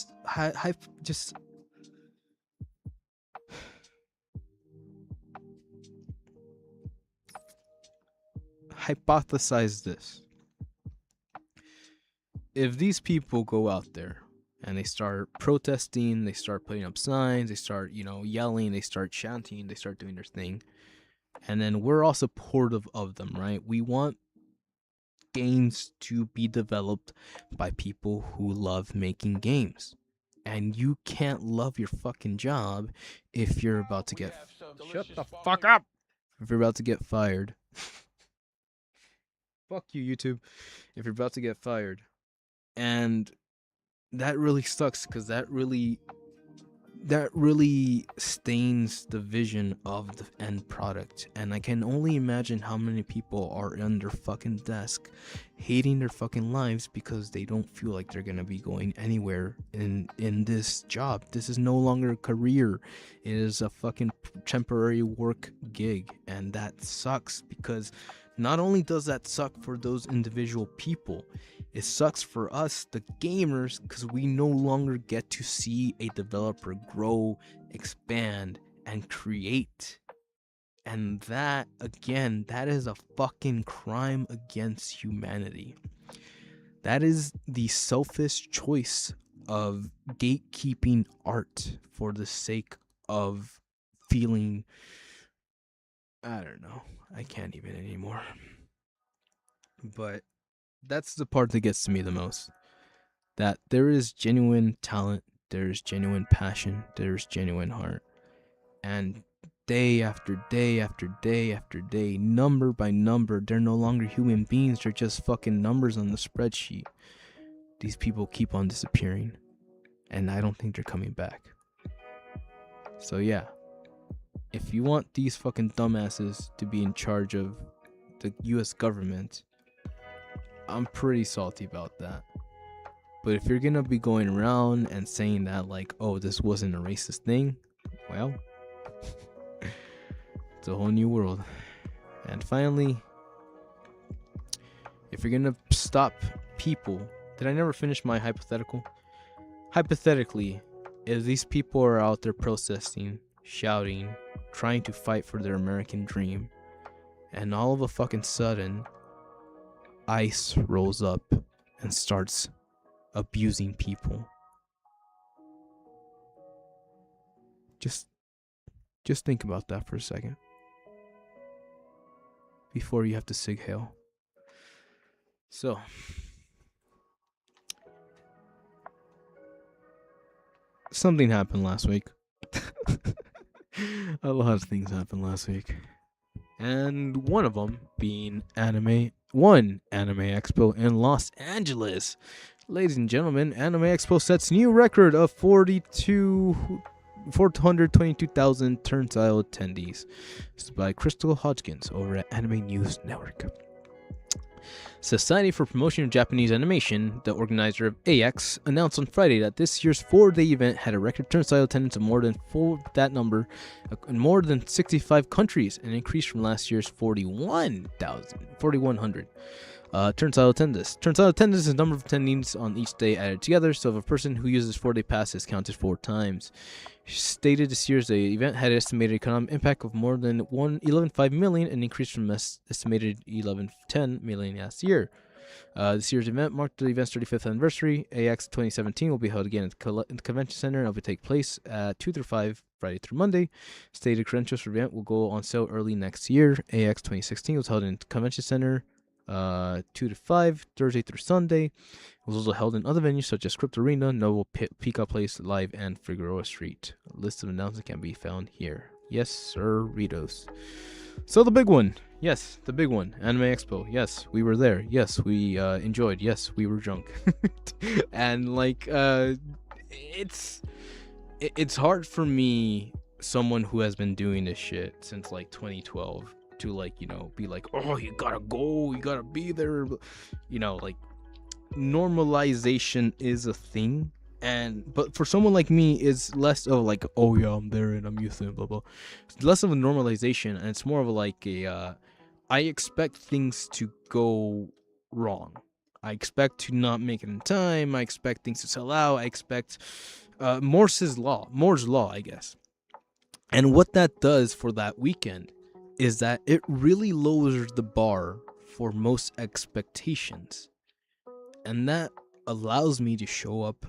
hypothesize this. If these people go out there and they start protesting, they start putting up signs, they start, yelling, they start chanting, they start doing their thing, and then we're all supportive of them, right? We want games to be developed by people who love making games. And you can't love your fucking job if you're about to get... Shut the fuck up! If you're about to get fired. Fuck you, YouTube. If you're about to get fired. And that really sucks, because that really stains the vision of the end product. And I can only imagine how many people are on their fucking desk hating their fucking lives because they don't feel like they're gonna be going anywhere in this job. This is no longer a career. It is a fucking temporary work gig, and that sucks, because not only does that suck for those individual people, it sucks for us, the gamers, because we no longer get to see a developer grow, expand, and create. And that, again, that is a fucking crime against humanity. That is the selfish choice of gatekeeping art for the sake of feeling, I don't know, I can't even anymore. But that's the part that gets to me the most. That there is genuine talent, there is genuine passion, there is genuine heart. And day after day after day after day, number by number, they're no longer human beings, they're just fucking numbers on the spreadsheet. These people keep on disappearing, and I don't think they're coming back. So yeah, if you want these fucking dumbasses to be in charge of the US government, I'm pretty salty about that. But if you're gonna be going around and saying that, like, oh, this wasn't a racist thing, well, it's a whole new world. And finally, if you're gonna stop people, did I never finish my hypothetical? Hypothetically, if these people are out there protesting, shouting, trying to fight for their American dream, and all of a fucking sudden, ICE rolls up and starts abusing people, just think about that for a second before you have to sig hail. So, something happened last week. A lot of things happened last week. And one of them being Anime Expo in Los Angeles. Ladies and gentlemen, Anime Expo sets new record of 422,000 turnstile attendees. This is by Crystal Hodgkins over at Anime News Network. Society for Promotion of Japanese Animation, the organizer of AX, announced on Friday that this year's 4-day event had a record turnstile attendance of more than in more than 65 countries, an increase from last year's 4,100. Turnstile attendance. Turnstile attendance is the number of attendees on each day added together, so if a person who uses 4-day pass is counted 4 times. Stated this year's event had an estimated economic impact of more than 11.5 million, an increase from estimated 11.10 million last year. This year's event marked the event's 35th anniversary. AX 2017 will be held again at the Convention Center and will take place at 2 through 5, Friday through Monday. Stated credentials for the event will go on sale early next year. AX 2016 was held in Convention Center 2 to 5, Thursday through Sunday. It was also held in other venues such as Crypto Arena, Noble Peacock Place, Live, and Figueroa Street. A list of announcements can be found here. Yes, sir, Ritos. So the big one. Yes, the big one. Anime Expo. Yes, we were there. Yes, we enjoyed. Yes, we were drunk. And like, it's hard for me, someone who has been doing this shit since like 2012, to like, you know, be like, oh, you gotta go, you gotta be there, you know, like, normalization is a thing, but for someone like me, it's less of like, oh yeah, I'm there and I'm used to it, blah blah. It's less of a normalization, and it's more of a like a I expect things to go wrong. I expect to not make it in time. I expect things to sell out. I expect Moore's law, I guess. And what that does for that weekend is that it really lowers the bar for most expectations. And that allows me to show up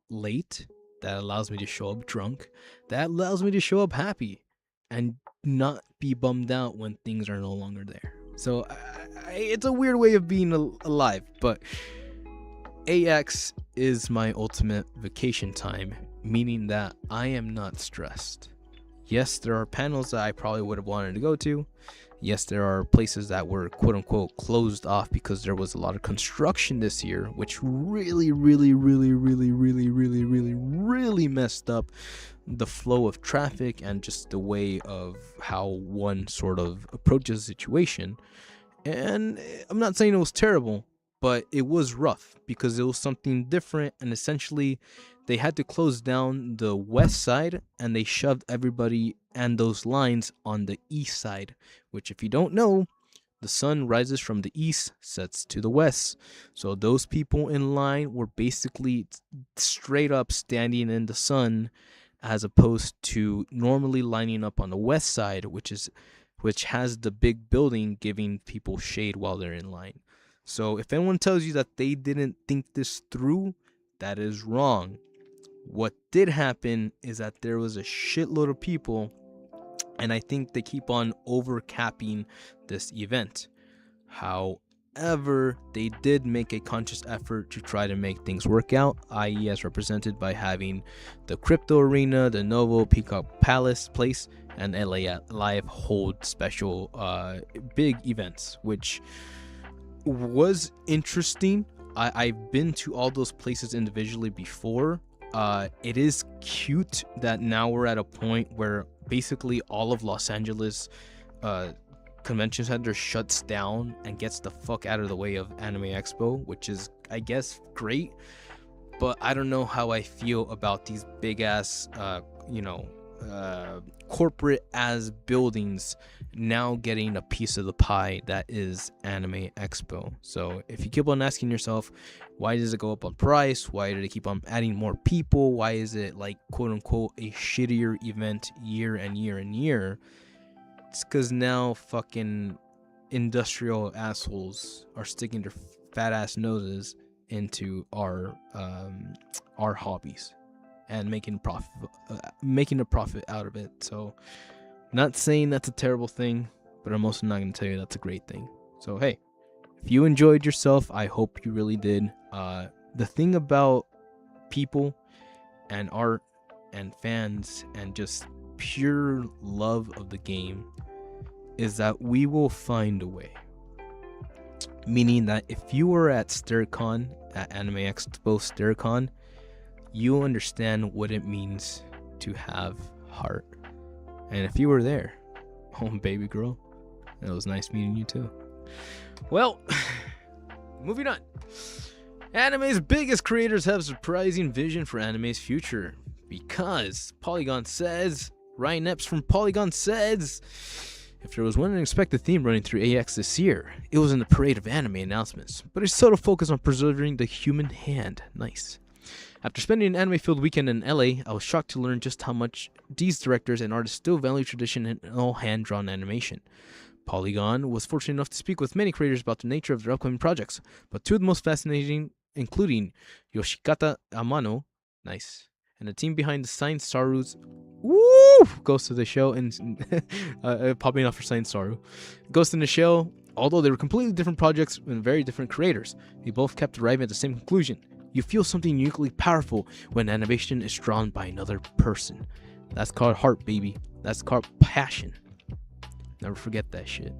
late. That allows me to show up drunk. That allows me to show up happy and not be bummed out when things are no longer there. So it's a weird way of being alive, but AX is my ultimate vacation time, meaning that I am not stressed. Yes, there are panels that I probably would have wanted to go to. Yes, there are places that were quote unquote closed off because there was a lot of construction this year, which really messed up the flow of traffic and just the way of how one sort of approaches the situation. And I'm not saying it was terrible, but it was rough because it was something different, and essentially they had to close down the west side and they shoved everybody and those lines on the east side, which, if you don't know, the sun rises from the east, sets to the west. So those people in line were basically straight up standing in the sun, as opposed to normally lining up on the west side, which has the big building giving people shade while they're in line. So if anyone tells you that they didn't think this through, That is wrong. What did happen is that there was a shitload of people, and I think they keep on overcapping this event. However, they did make a conscious effort to try to make things work out, i.e., as represented by having the Crypto Arena, the Novo Peacock Palace Place, and LA Live hold special big events, which was interesting. I've been to all those places individually before. It is cute that now we're at a point where basically all of Los Angeles convention center shuts down and gets the fuck out of the way of Anime Expo, which is, I guess, great. But I don't know how I feel about these big ass, corporate as buildings now getting a piece of the pie that is Anime Expo. So if you keep on asking yourself, why does it go up on price? Why do they keep on adding more people? Why is it like quote unquote a shittier event year and year and year? It's because now fucking industrial assholes are sticking their fat ass noses into our hobbies and making a profit out of it. So, not saying that's a terrible thing, but I'm also not going to tell you that's a great thing. So hey, if you enjoyed yourself, I hope you really did. The thing about people and art and fans and just pure love of the game is that we will find a way. Meaning that if you were at StirCon, at Anime Expo StirCon, you'll understand what it means to have heart. And if you were there, oh baby girl, it was nice meeting you too. Well, moving on. Anime's biggest creators have surprising vision for anime's future, because Polygon says, Ryan Epps from Polygon says, if there was one unexpected theme running through AX this year, it was in the parade of anime announcements, but a subtle focus on preserving the human hand. Nice. After spending an anime-filled weekend in LA, I was shocked to learn just how much these directors and artists still value tradition and all hand-drawn animation. Polygon was fortunate enough to speak with many creators about the nature of their upcoming projects, but two of the most fascinating, including Yoshikata Amano, nice, and the team behind the Sign Saru's Ghost of the Shell and popping off for Sign Saru. Ghost in the Shell, although they were completely different projects and very different creators, they both kept arriving at the same conclusion. You feel something uniquely powerful when animation is drawn by another person. That's called heart, baby. That's called passion. Never forget that shit.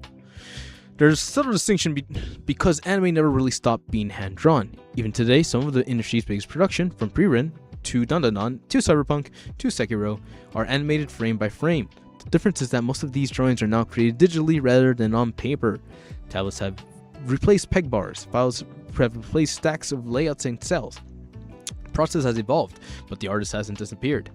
There's a subtle distinction because anime never really stopped being hand-drawn. Even today, some of the industry's biggest production, from Pre-Ren to Dandadan to Cyberpunk to Sekiro, are animated frame by frame. The difference is that most of these drawings are now created digitally rather than on paper. Tablets have replaced peg bars, files have replaced stacks of layouts and cells. The process has evolved, but the artist hasn't disappeared.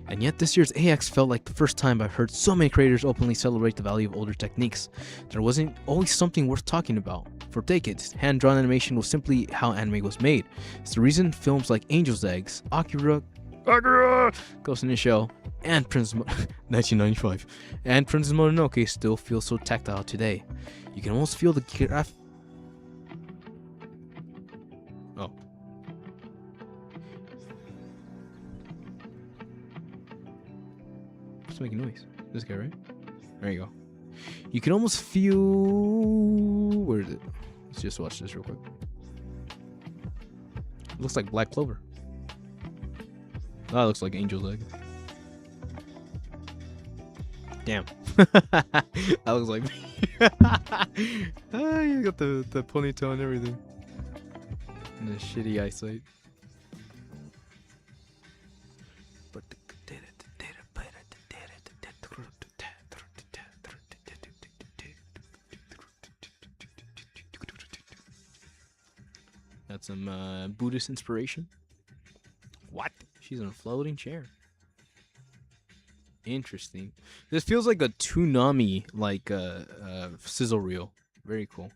And yet this year's AX felt like the first time I've heard so many creators openly celebrate the value of older techniques. There wasn't always something worth talking about. For decades, hand-drawn animation was simply how anime was made. It's the reason films like Angel's Eggs, Akira, Ghost in the Shell, and 1995, and Princess Mononoke still feel so tactile today. You can almost feel the Oh. What's making noise? This guy, right? There you go. You can almost feel... Where is it? Let's just watch this real quick. It looks like Black Clover. That looks like Angel's Egg. Damn. That looks like me. Ah, you got the ponytail and everything. And the shitty eyesight. That's some Buddhist inspiration. What? She's in a floating chair. Interesting. This feels like a Toonami like sizzle reel. Very cool.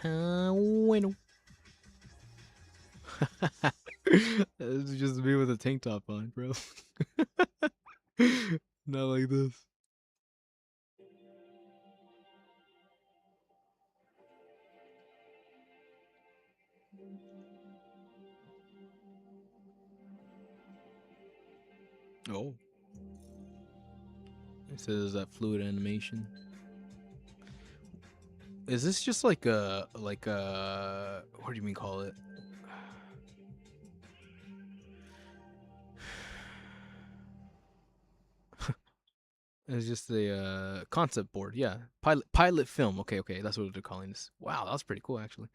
Bueno. This is just me with a tank top on, bro. Not like this. Oh. It says that fluid animation. Is this just like a what do you mean call it? It's just a concept board, yeah. Pilot film. Okay, that's what they're calling this. Wow, that was pretty cool actually.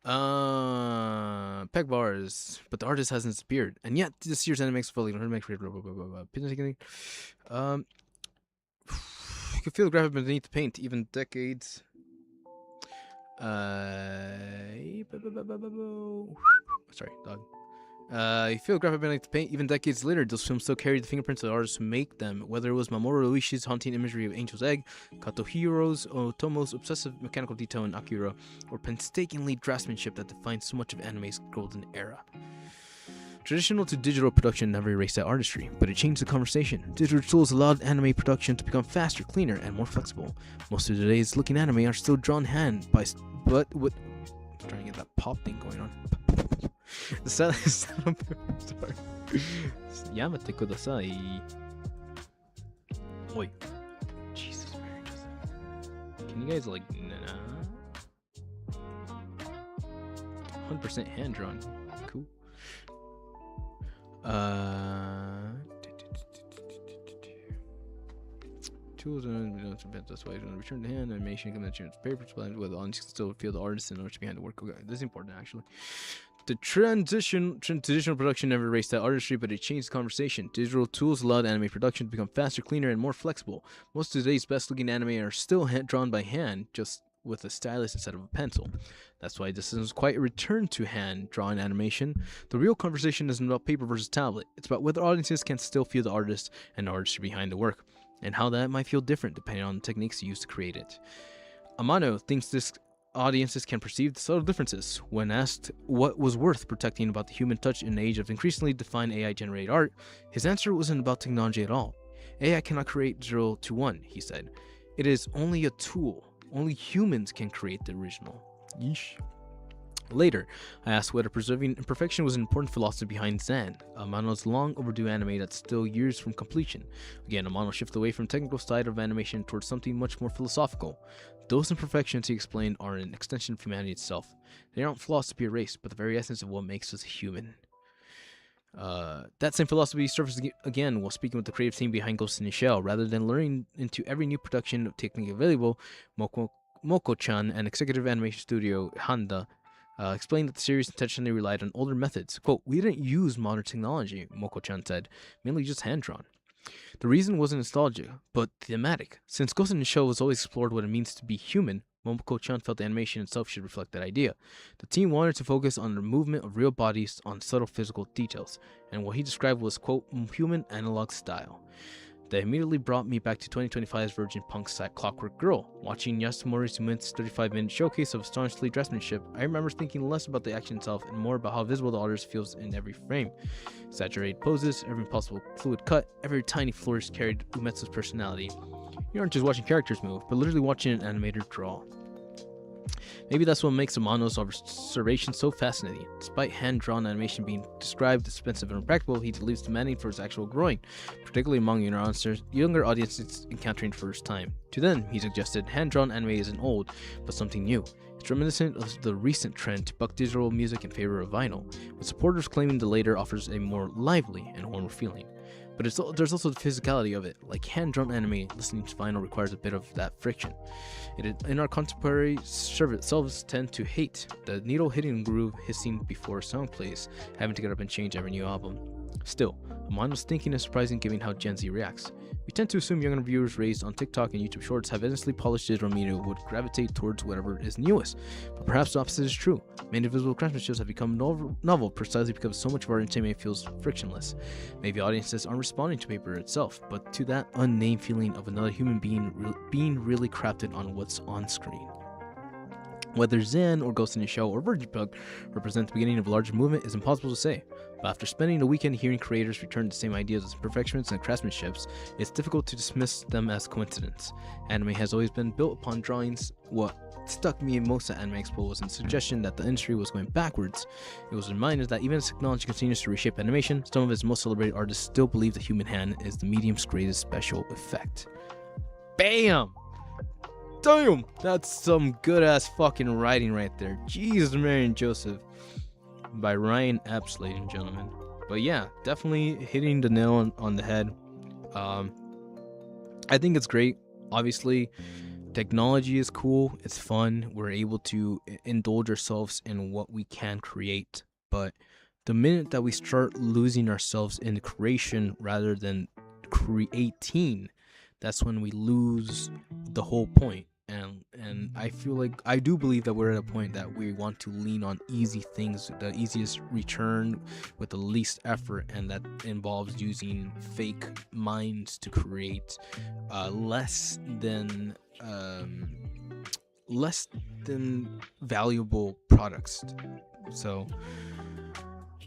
Peg bars, but the artist hasn't disappeared, and yet this year's anime fully you can feel the graphic beneath the paint, even decades. Sorry, dog. You feel graphic beneath the paint, even decades later, those films still carry the fingerprints of the artists who make them. Whether it was Mamoru Oishi's haunting imagery of Angel's Egg, Kazuhiro's Otomo's obsessive mechanical detail in Akira, or painstakingly draftsmanship that defines so much of anime's golden era. Traditional to digital production never erased that artistry, but it changed the conversation. Digital tools allowed anime production to become faster, cleaner, and more flexible. Most of today's looking anime are still drawn hand by, but with. I'm trying to get that pop thing going on. The sound. Sorry. Yamate kudasai. Oi. Jesus Mary. Can you guys like? Nah. 100% hand drawn. Cool. Tools and that's why when return to hand animation convention paper supply with on still feel the artist and artist behind the work. Okay, this is important actually. The traditional production never erased that artistry, but it changed the conversation. Digital tools allowed anime production to become faster, cleaner, and more flexible. Most of today's best-looking anime are still drawn by hand, just with a stylus instead of a pencil. That's why this isn't quite a return to hand-drawn animation. The real conversation isn't about paper versus tablet. It's about whether audiences can still feel the artist and the artistry behind the work, and how that might feel different depending on the techniques used to create it. Amano thinks this audiences can perceive the subtle differences. When asked what was worth protecting about the human touch in an age of increasingly defined AI-generated art, his answer wasn't about technology at all. AI cannot create 0 to 1, he said. It is only a tool. Only humans can create the original. Yeesh. Later, I asked whether preserving imperfection was an important philosophy behind Zen, Amano's long overdue anime that's still years from completion. Again, Amano shifted away from the technical side of animation towards something much more philosophical. Those imperfections, he explained, are an extension of humanity itself. They aren't flaws to be erased, but the very essence of what makes us human. That same philosophy surfaced again while speaking with the creative team behind Ghost in the Shell. Rather than luring into every new production of technique available, Moko-chan and executive animation studio Handa explained that the series intentionally relied on older methods. Quote, "We didn't use modern technology," Moko-chan said, "mainly just hand-drawn." The reason wasn't nostalgia, but thematic. Since Ghost in the Shell was always explored what it means to be human, Momoko-chan felt the animation itself should reflect that idea. The team wanted to focus on the movement of real bodies on subtle physical details, and what he described was, quote, human analog style. That immediately brought me back to 2025's Virgin Punk's Clockwork Girl. Watching Yasunori Sumit's 35-minute showcase of astonishingly draftsmanship, I remember thinking less about the action itself and more about how visible the artist feels in every frame. Exaggerated poses, every possible fluid cut, every tiny flourish carried Umetsu's personality. You aren't just watching characters move, but literally watching an animator draw. Maybe that's what makes Amano's observation so fascinating. Despite hand-drawn animation being described as expensive and impractical, he leaves demanding for its actual growing, particularly among younger audiences encountering the first time. To them, he suggested, hand-drawn anime isn't old, but something new. It's reminiscent of the recent trend to buck digital music in favor of vinyl, with supporters claiming the latter offers a more lively and warmer feeling. But there's also the physicality of it. Like hand-drawn anime, listening to vinyl requires a bit of that friction. In our contemporary selves tend to hate the needle hitting groove hissing before a song plays, having to get up and change every new album. Still, Amano's thinking is surprising given how Gen Z reacts. We tend to assume younger viewers raised on TikTok and YouTube Shorts have endlessly polished digital media would gravitate towards whatever is newest. But perhaps the opposite is true. Many visual craftsmanship have become novel precisely because so much of our entertainment feels frictionless. Maybe audiences aren't responding to paper itself, but to that unnamed feeling of another human being being really crafted on what's on screen. Whether Zen or Ghost in the Shell or Virgin Bug represent the beginning of a larger movement is impossible to say. But after spending a weekend hearing creators return the same ideas as perfections and craftsmanships, it's difficult to dismiss them as coincidence. Anime has always been built upon drawings. What stuck me most at Anime Expo was the suggestion that the industry was going backwards. It was a reminder that even as technology continues to reshape animation, some of its most celebrated artists still believe the human hand is the medium's greatest special effect. Bam! Damn! That's some good ass fucking writing right there. Jesus, Mary and Joseph. By Ryan Epps, ladies and gentlemen. But yeah, definitely hitting the nail on the head. I think it's great. Obviously, technology is cool. It's fun. We're able to indulge ourselves in what we can create. But the minute that we start losing ourselves in the creation rather than creating, that's when we lose the whole point. And I feel like I do believe that we're at a point that we want to lean on easy things, the easiest return with the least effort, and that involves using fake minds to create less than valuable products. So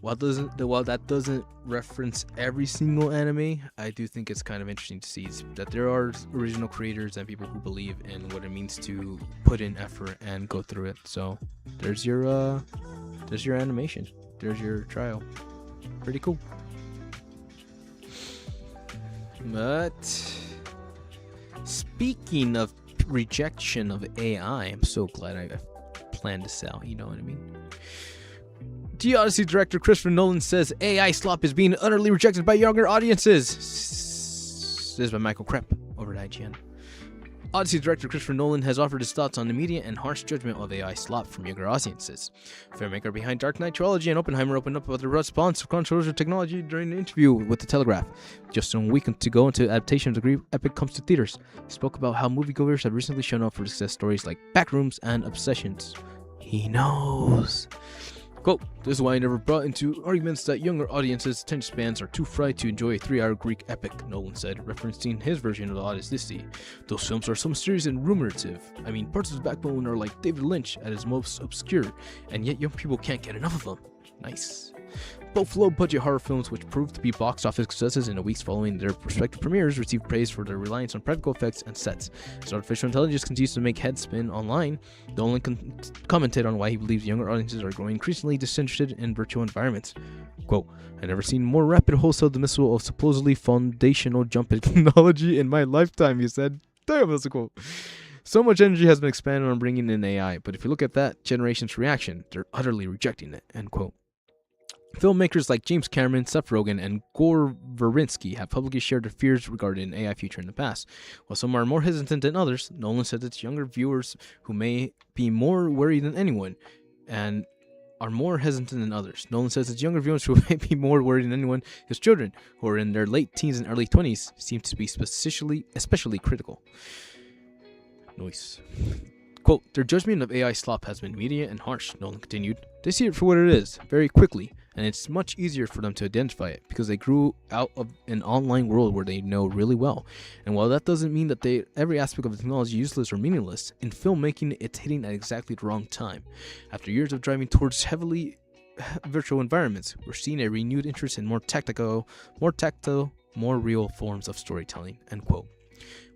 while that doesn't reference every single anime, I do think it's kind of interesting to see that there are original creators and people who believe in what it means to put in effort and go through it. So there's your animation. There's your trial. Pretty cool. But speaking of rejection of AI, I'm so glad I planned this out. You know what I mean? The Odyssey director Christopher Nolan says AI slop is being utterly rejected by younger audiences. This is by Michael Krepp over at IGN. Odyssey director Christopher Nolan has offered his thoughts on the media and harsh judgment of AI slop from younger audiences. Filmmaker behind Dark Knight trilogy and Oppenheimer opened up about the response of controversial technology during an interview with The Telegraph. Just a week to go into adaptation of the Greek epic comes to theaters. He spoke about how moviegoers have recently shown up for success stories like Backrooms and Obsessions. He knows. Quote, this is why I never brought into arguments that younger audiences' attention spans are too fried to enjoy a 3-hour Greek epic, Nolan said, referencing his version of the Odyssey. Those films are so mysterious and rumorative. I mean, parts of the backbone are like David Lynch at his most obscure, and yet young people can't get enough of them. Nice. Both low-budget horror films, which proved to be box office successes in the weeks following their respective premieres, received praise for their reliance on practical effects and sets. As artificial intelligence continues to make heads spin online, Nolan commented on why he believes younger audiences are growing increasingly disinterested in virtual environments. Quote, I've never seen more rapid wholesale dismissal of supposedly foundational jump in technology in my lifetime, he said. Damn, that's a quote. So much energy has been expanded on bringing in AI, but if you look at that generation's reaction, they're utterly rejecting it, end quote. Filmmakers like James Cameron, Seth Rogen, and Gore Verbinski have publicly shared their fears regarding an AI future in the past. While some are more hesitant than others, Nolan said it's younger viewers who may be more worried than anyone and are more hesitant than others. Nolan says it's younger viewers who may be more worried than anyone. His children, who are in their late teens and early 20s, seem to be especially critical. Nice. Quote, their judgment of AI slop has been immediate and harsh, Nolan continued. They see it for what it is, very quickly, and it's much easier for them to identify it, because they grew out of an online world where they know really well. And while that doesn't mean that every aspect of the technology is useless or meaningless, in filmmaking it's hitting at exactly the wrong time. After years of driving towards heavily virtual environments, we're seeing a renewed interest in more tactile, more real forms of storytelling, end quote.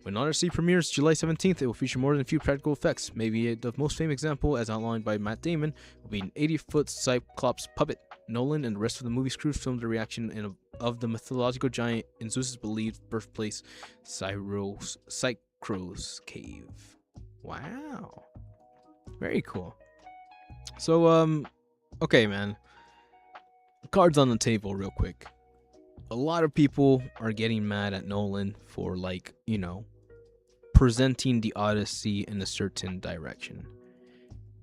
When Odyssey premieres July 17th, it will feature more than a few practical effects. Maybe the most famous example, as outlined by Matt Damon, will be an 80-foot Cyclops puppet. Nolan and the rest of the movie's crew filmed the reaction of the mythological giant in Zeus's believed birthplace, Psychros Cave. Wow. Very cool. So, okay, man. Cards on the table real quick. A lot of people are getting mad at Nolan for, like, you know, presenting the Odyssey in a certain direction.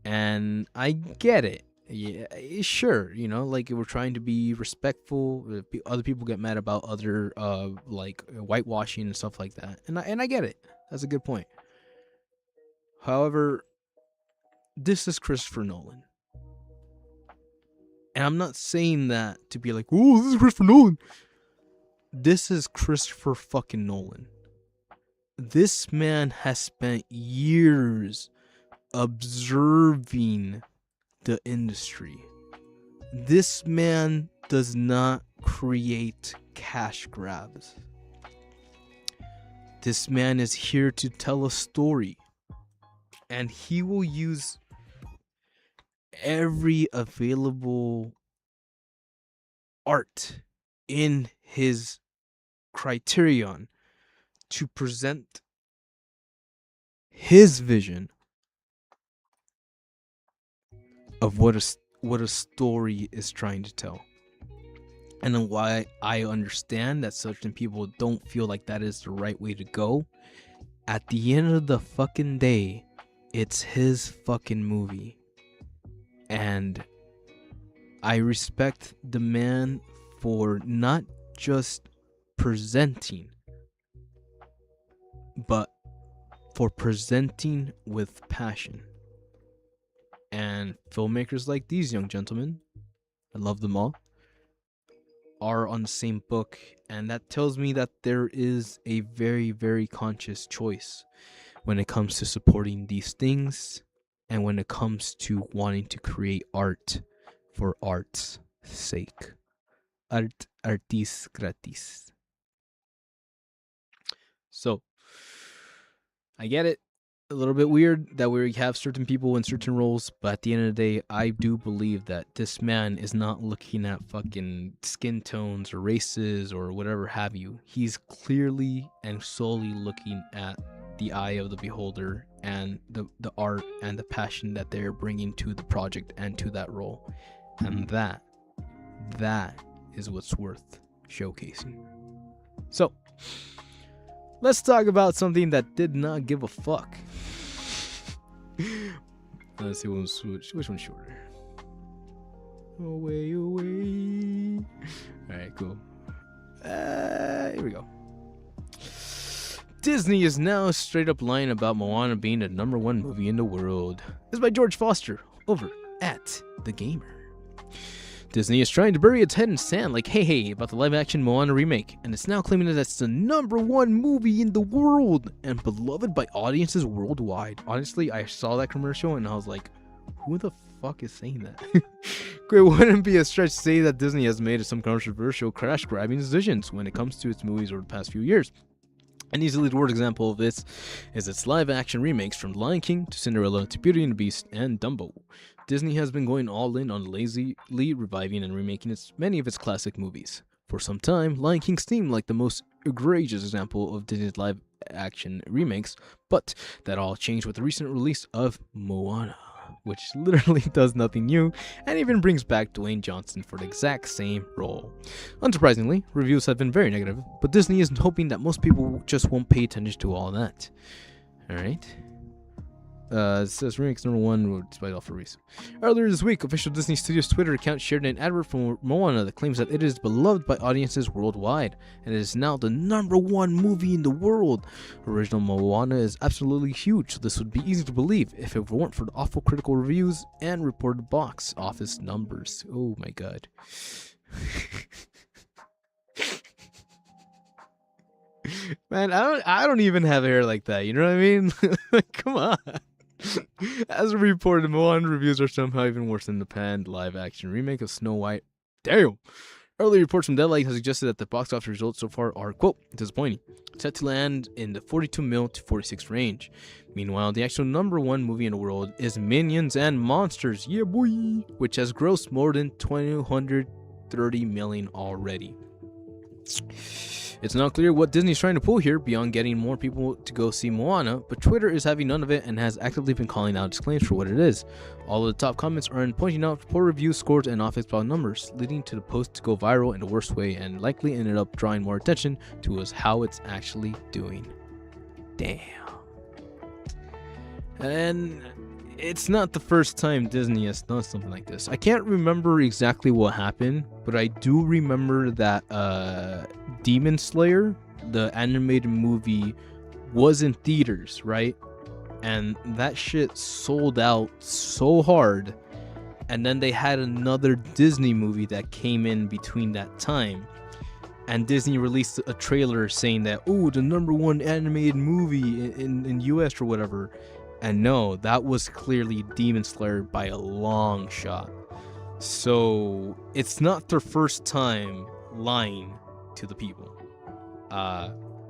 And I get it. Yeah, sure, you know, like, we're trying to be respectful. Other people get mad about other, like, whitewashing and stuff like that. And I get it. That's a good point. However, this is Christopher Nolan. And I'm not saying that to be like, oh, this is Christopher Nolan. This is Christopher fucking Nolan. This man has spent years observing the industry. This man does not create cash grabs. This man is here to tell a story, and he will use every available art in his criterion to present his vision of what a story is trying to tell. And then why I understand that certain people don't feel like that is the right way to go. At the end of the fucking day, it's his fucking movie. And I respect the man for not just presenting, but for presenting with passion. And filmmakers like these young gentlemen, I love them all, are on the same book, and that tells me that there is a very, very conscious choice when it comes to supporting these things and when it comes to wanting to create art for art's sake. Art artis gratis. So, I get it. A little bit weird that we have certain people in certain roles, but at the end of the day, I do believe that this man is not looking at fucking skin tones or races or whatever have you. He's clearly and solely looking at the eye of the beholder and the art and the passion that they're bringing to the project and to that role. And that is what's worth showcasing. So, let's talk about something that did not give a fuck. Let's see which one's shorter. Away. Alright, cool. Here we go. Disney is now straight up lying about Moana being the #1 movie in the world. This is by George Foster over at The Gamer. Disney is trying to bury its head in sand like hey about the live-action Moana remake, and it's now claiming that it's the #1 movie in the world and beloved by audiences worldwide. Honestly, I saw that commercial and I was like, who the fuck is saying that? It wouldn't be a stretch to say that Disney has made some controversial crash-grabbing decisions when it comes to its movies over the past few years. An easily the word example of this is its live-action remakes from Lion King to Cinderella to Beauty and the Beast and Dumbo. Disney has been going all in on lazily reviving and remaking many of its classic movies. For some time, Lion King seemed like the most egregious example of Disney's live-action remakes, but that all changed with the recent release of Moana, which literally does nothing new and even brings back Dwayne Johnson for the exact same role. Unsurprisingly, reviews have been very negative, but Disney is hoping that most people just won't pay attention to all that. Alright. It says remakes #1 despite all for reason. Earlier this week, official Disney Studios Twitter account shared an advert from Moana that claims that it is beloved by audiences worldwide, and it is now the #1 movie in the world. Original Moana is absolutely huge, so this would be easy to believe if it weren't for the awful critical reviews and reported box office numbers. Oh my god. Man, I don't even have hair like that, you know what I mean? Like, come on. As reported, Moana reviews are somehow even worse than the panned live-action remake of Snow White. Damn! Early reports from Deadline have suggested that the box office results so far are, quote, disappointing, set to land in the 42 mil to 46 range. Meanwhile, the actual #1 movie in the world is Minions and Monsters, yeah boy, which has grossed more than $230 million already. It's not clear what Disney's trying to pull here beyond getting more people to go see Moana, but Twitter is having none of it and has actively been calling out its claims for what it is. All of the top comments are in pointing out poor review scores and off-explained numbers, leading to the post to go viral in the worst way and likely ended up drawing more attention to how it's actually doing. Damn. And it's not the first time Disney has done something like this. I can't remember exactly what happened, but I do remember that Demon Slayer, the animated movie, was in theaters, right? And that shit sold out so hard. And then they had another Disney movie that came in between that time. And Disney released a trailer saying that, oh, the #1 animated movie in US or whatever. And no, that was clearly Demon Slayer by a long shot. So it's not their first time lying to the people.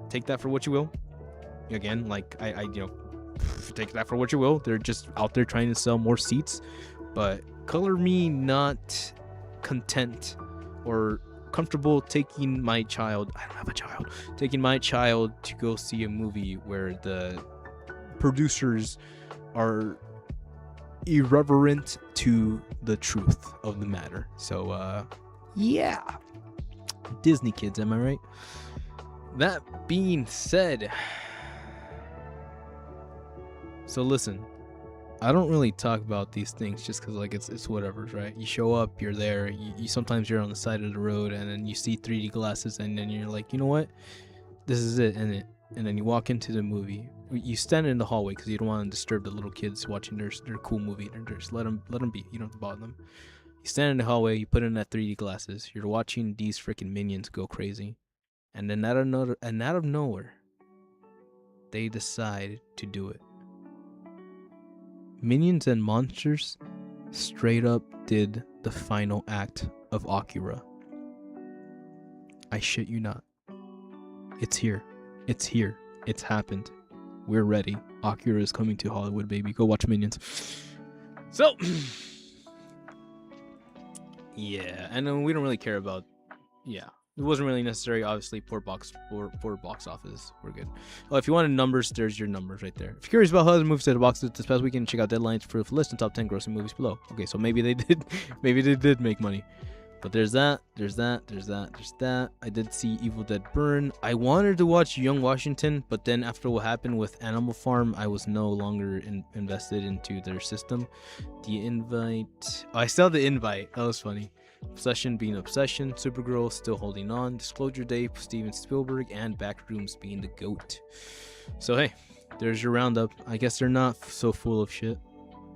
Take that for what you will. Again, like I take that for what you will. They're just out there trying to sell more seats. But color me not content or comfortable taking my child. I don't have a child. Taking my child to go see a movie where the producers are irreverent to the truth of the matter. So yeah, Disney kids, am I right? That being said, so listen, I don't really talk about these things just because like it's whatever, right? You show up, you're there, you sometimes you're on the side of the road and then you see 3D glasses and then you're like, you know what, this is it, and then you walk into the movie. You stand in the hallway because you don't want to disturb the little kids watching their cool movie. Just let them be. You don't have to bother them. You stand in the hallway. You put in that 3D glasses. You're watching these freaking minions go crazy, and then out of nowhere, they decide to do it. Minions and Monsters straight up did the final act of Akira. I shit you not. It's here. It's here. It's happened. We're ready. Akira is coming to Hollywood, baby. Go watch Minions. So, yeah, and then we don't really care about. Yeah, it wasn't really necessary. Obviously, poor box office. We're good. Oh, if you wanted numbers, there's your numbers right there. If you're curious about how the movies did the box this past weekend, check out deadlines for the list and top 10 grossing movies below. Okay, so maybe they did make money. But there's that. I did see Evil Dead Burn. I wanted to watch Young Washington, but then after what happened with Animal Farm, I was no longer invested into their system. The Invite. Oh, I saw The Invite. That was funny. Obsession being Obsession. Supergirl still holding on. Disclosure Day, Steven Spielberg, and Backrooms being the GOAT. So hey, there's your roundup. I guess they're not so full of shit,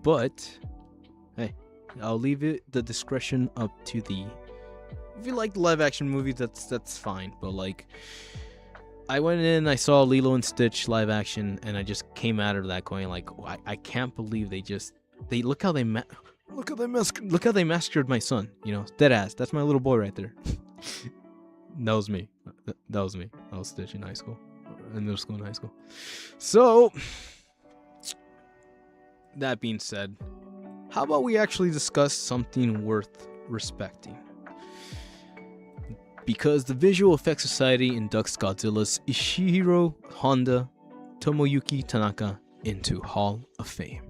but hey, I'll leave it the discretion up to the. If you like live action movies, that's fine. But like, I went in, I saw Lilo and Stitch live action, and I just came out of that going like, I can't believe they look how they massacred my son. You know, dead ass. That's my little boy right there. That was me. That was me. I was Stitch in high school, in middle school and high school. So that being said, how about we actually discuss something worth respecting? Because the Visual Effects Society inducts Godzilla's Ishihiro Honda Tomoyuki Tanaka into Hall of Fame.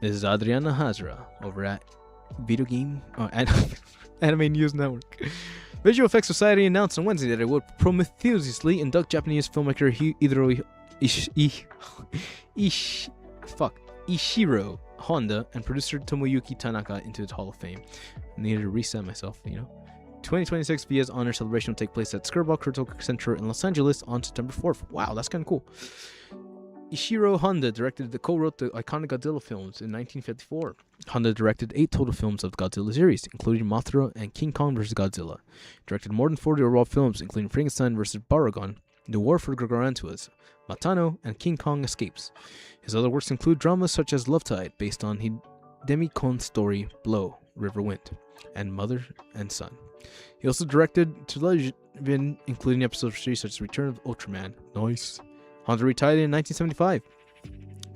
This is Adriana Hazra over at Anime News Network. Visual Effects Society announced on Wednesday that it would promiscuously induct Japanese filmmaker Ishiro Honda and producer Tomoyuki Tanaka into its Hall of Fame. I needed to reset myself, you know. 2026 VIA's honor celebration will take place at Skirball Cultural Center in Los Angeles on September 4th. Wow, that's kind of cool. Ishiro Honda co-wrote the iconic Godzilla films in 1954. Honda directed 8 total films of the Godzilla series, including Mothra and King Kong vs. Godzilla. Directed more than 40 overall films, including Frankenstein vs. Baragon, The War for Gargantuas, Matano, and King Kong Escapes. His other works include dramas such as Love Tide, based on Hidemi Kon's story Blow, River Wind, and Mother and Son. He also directed television, including episodes of series such as Return of Ultraman. Nice. Honda retired in 1975.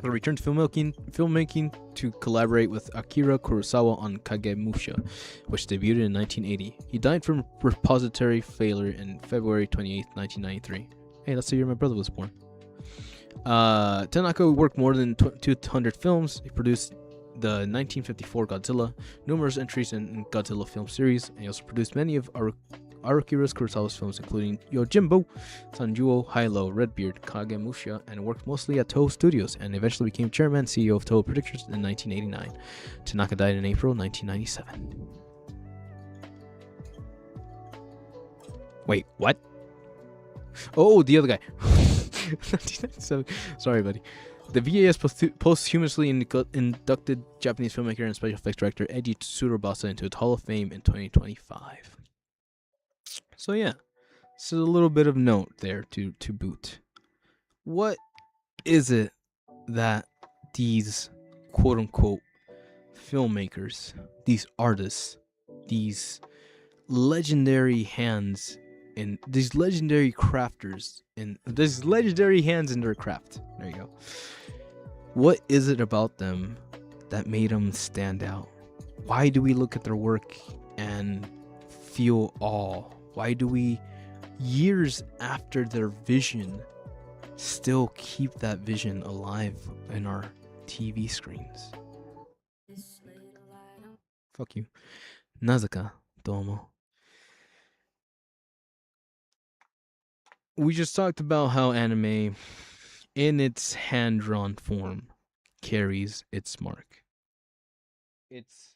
He returned to filmmaking to collaborate with Akira Kurosawa on Kagemusha, which debuted in 1980. He died from respiratory failure in February 28, 1993. Hey, that's the year my brother was born. Tanaka worked more than 200 films. He produced the 1954 Godzilla, numerous entries in Godzilla film series, and he also produced many of Akira Kurosawa's films, including Yojimbo, Sanjuo, Hilo, Redbeard, Kagemusha, and worked mostly at Toho Studios, and eventually became chairman and CEO of Toho Pictures in 1989. Tanaka died in April 1997. Wait, what? Oh, the other guy. 1997. Sorry, buddy. The VAS posthumously inducted Japanese filmmaker and special effects director Eiji Tsurubasa into its Hall of Fame in 2025. So yeah, so a little bit of note there to boot. What is it that these quote unquote filmmakers, these artists, these legendary hands and these legendary crafters and these legendary hands in their craft. There you go. What is it about them that made them stand out? Why do we look at their work and feel awe? Why do we, years after their vision, still keep that vision alive in our TV screens? Fuck you. Nazaka domo. We just talked about how anime, in its hand-drawn form, carries its mark. Its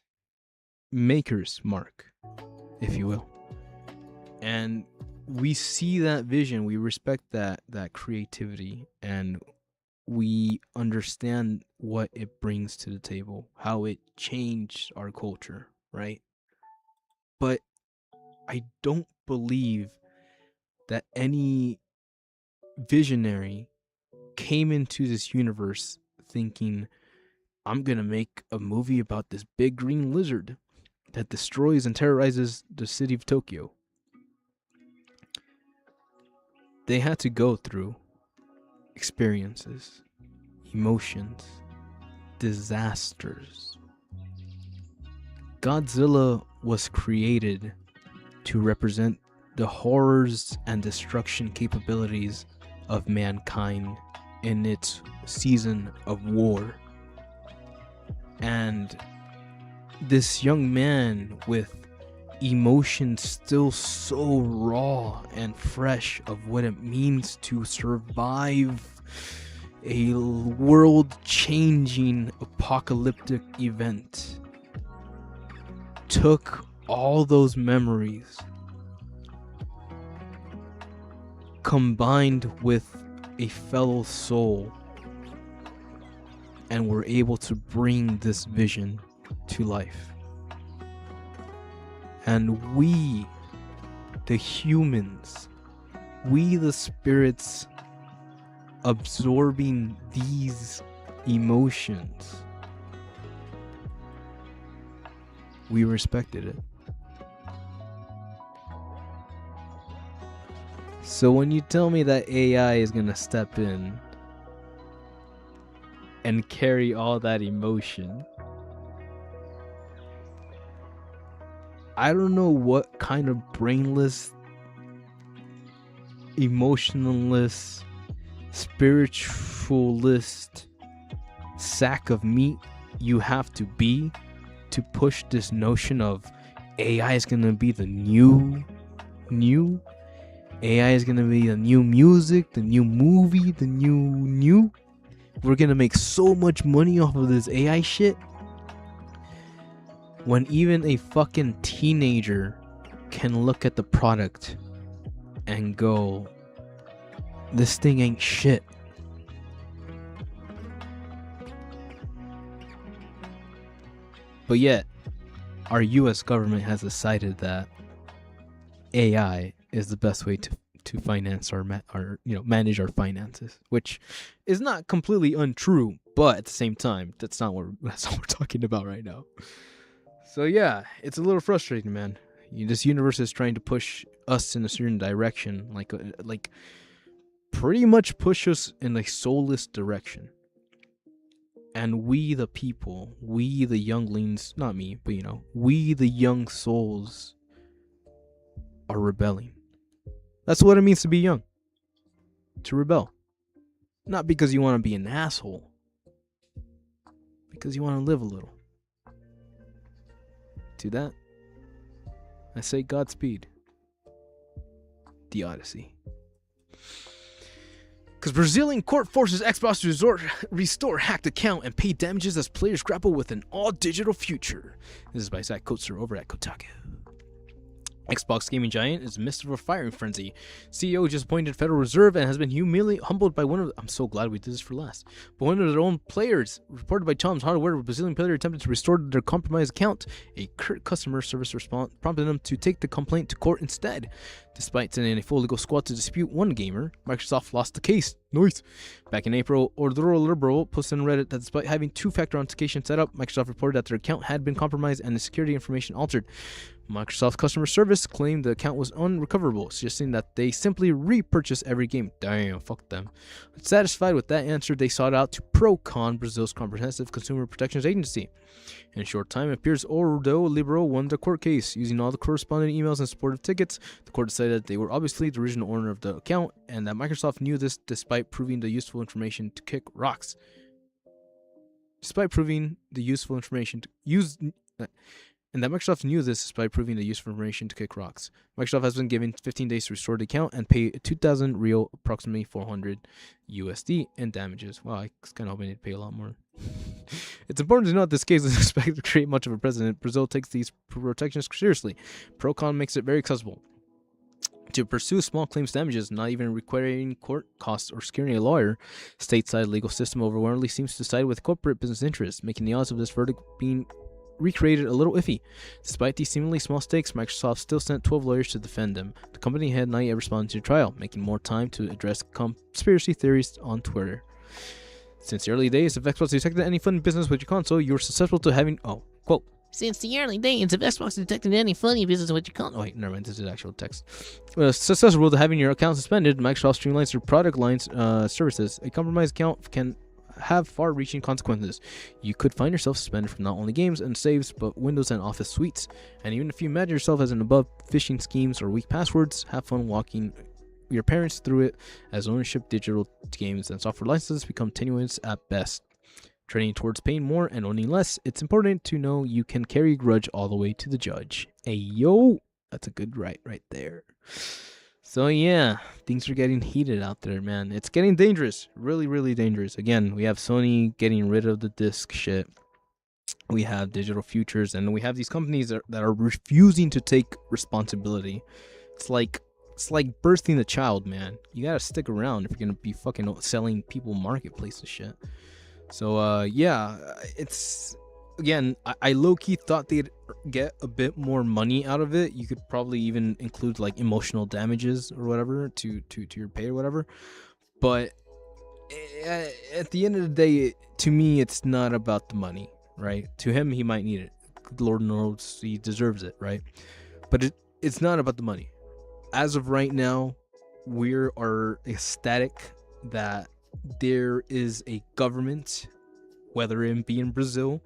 maker's mark, if you will. And we see that vision, we respect that creativity, and we understand what it brings to the table, how it changed our culture, right? But I don't believe that any visionary came into this universe thinking, I'm gonna make a movie about this big green lizard that destroys and terrorizes the city of Tokyo. They had to go through experiences, emotions, disasters. Godzilla was created to represent the horrors and destruction capabilities of mankind in its season of war. And this young man with emotions still so raw and fresh of what it means to survive a world-changing apocalyptic event took all those memories combined with a fellow soul and were able to bring this vision to life. And we, the humans, we the spirits absorbing these emotions, we respected it. So when you tell me that AI is gonna step in and carry all that emotion, I don't know what kind of brainless, emotionless, spiritualist sack of meat you have to be to push this notion of AI is gonna be the new. AI is gonna be the new music, the new movie, the new. We're gonna make so much money off of this AI shit. When even a fucking teenager can look at the product and go, this thing ain't shit. But yet, our US government has decided that AI is the best way to finance our manage our finances, which is not completely untrue, but at the same time, that's not what we're talking about right now. So yeah, it's a little frustrating, man. This universe is trying to push us in a certain direction, like pretty much push us in a soulless direction. And we the people, we the younglings, not me, but we the young souls are rebelling. That's what it means to be young. To rebel. Not because you want to be an asshole. Because you want to live a little. To that, I say Godspeed. The Odyssey. Because Brazilian court forces Xbox to restore hacked account and pay damages as players grapple with an all-digital future. This is by Zach Coaster over at Kotaku. Xbox gaming giant is in the midst of a firing frenzy. CEO just appointed Federal Reserve and has been humbled by one of I'm so glad we did this for last. But one of their own players, reported by Tom's Hardware, a Brazilian player attempted to restore their compromised account. A curt customer service response prompted them to take the complaint to court instead. Despite sending a full legal squad to dispute one gamer, Microsoft lost the case. Nice. Back in April, Orduro Liberal posted on Reddit that despite having two-factor authentication set up, Microsoft reported that their account had been compromised and the security information altered. Microsoft customer service claimed the account was unrecoverable, suggesting that they simply repurchase every game. Damn, fuck them. Satisfied with that answer, they sought out to Procon, Brazil's comprehensive consumer protections agency. In a short time, it appears Ordo Liberal won the court case. Using all the corresponding emails and supportive tickets, the court decided that they were obviously the original owner of the account and that Microsoft knew this despite proving the useful information to kick rocks. Despite proving the useful information to use... And that Microsoft knew this despite proving the useful information to kick rocks. Microsoft has been given 15 days to restore the account and pay 2,000 real, approximately 400 USD in damages. Wow, I was kind of hoping they'd pay a lot more. It's important to note this case is expected to create much of a precedent. Brazil takes these protections seriously. Procon makes it very accessible to pursue small claims damages, not even requiring court costs or securing a lawyer. Stateside legal system overwhelmingly seems to side with corporate business interests, making the odds of this verdict being recreated a little iffy. Despite these seemingly small stakes, Microsoft still sent 12 lawyers to defend them. The company had not yet responded to the trial, making more time to address conspiracy theories on Twitter. Since the early days, if Xbox detected any funny business with your console, you were susceptible to having... Oh, quote. Since the early days, if Xbox detected any funny business with your console... Oh, wait, never mind, this is actual text. Susceptible to having your account suspended, Microsoft streamlines their product lines services. A compromised account can have far-reaching consequences. You could find yourself suspended from not only games and saves, but Windows and Office suites. And even if you imagine yourself as an above phishing schemes or weak passwords, have fun walking your parents through it, as ownership digital games and software licenses become tenuous at best. Trending towards paying more and owning less, it's important to know you can carry a grudge all the way to the judge. Hey yo, that's a good right there. So yeah, things are getting heated out there, man. It's getting dangerous. Really, really dangerous. Again, we have Sony getting rid of the disc shit. We have digital futures, and we have these companies that are refusing to take responsibility. It's like birthing a child, man. You gotta stick around if you're gonna be fucking selling people marketplace and shit. So yeah, it's... Again, I low-key thought they'd get a bit more money out of it. You could probably even include like emotional damages or whatever to your pay or whatever. But at the end of the day, to me, it's not about the money, right? To him, he might need it. Lord knows he deserves it, right? But it's not about the money. As of right now, we are ecstatic that there is a government, whether it be in Brazil,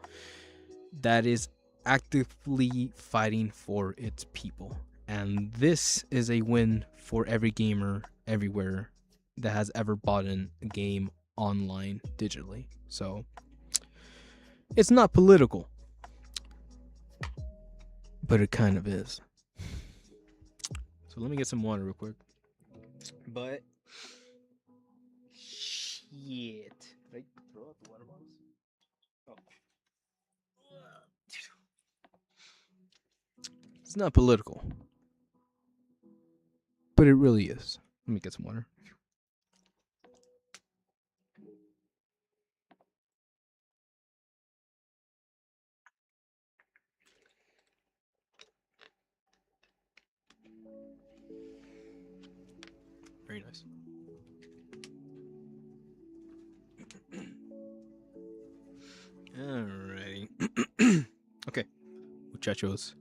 that is actively fighting for its people. And this is a win for every gamer everywhere that has ever bought in a game online digitally. So it's not political, but it kind of is. So let me get some water real quick. But shit. Did I throw out the water bottles? Oh. It's not political, but it really is. Let me get some water. Very nice. Alrighty. Okay, muchachos.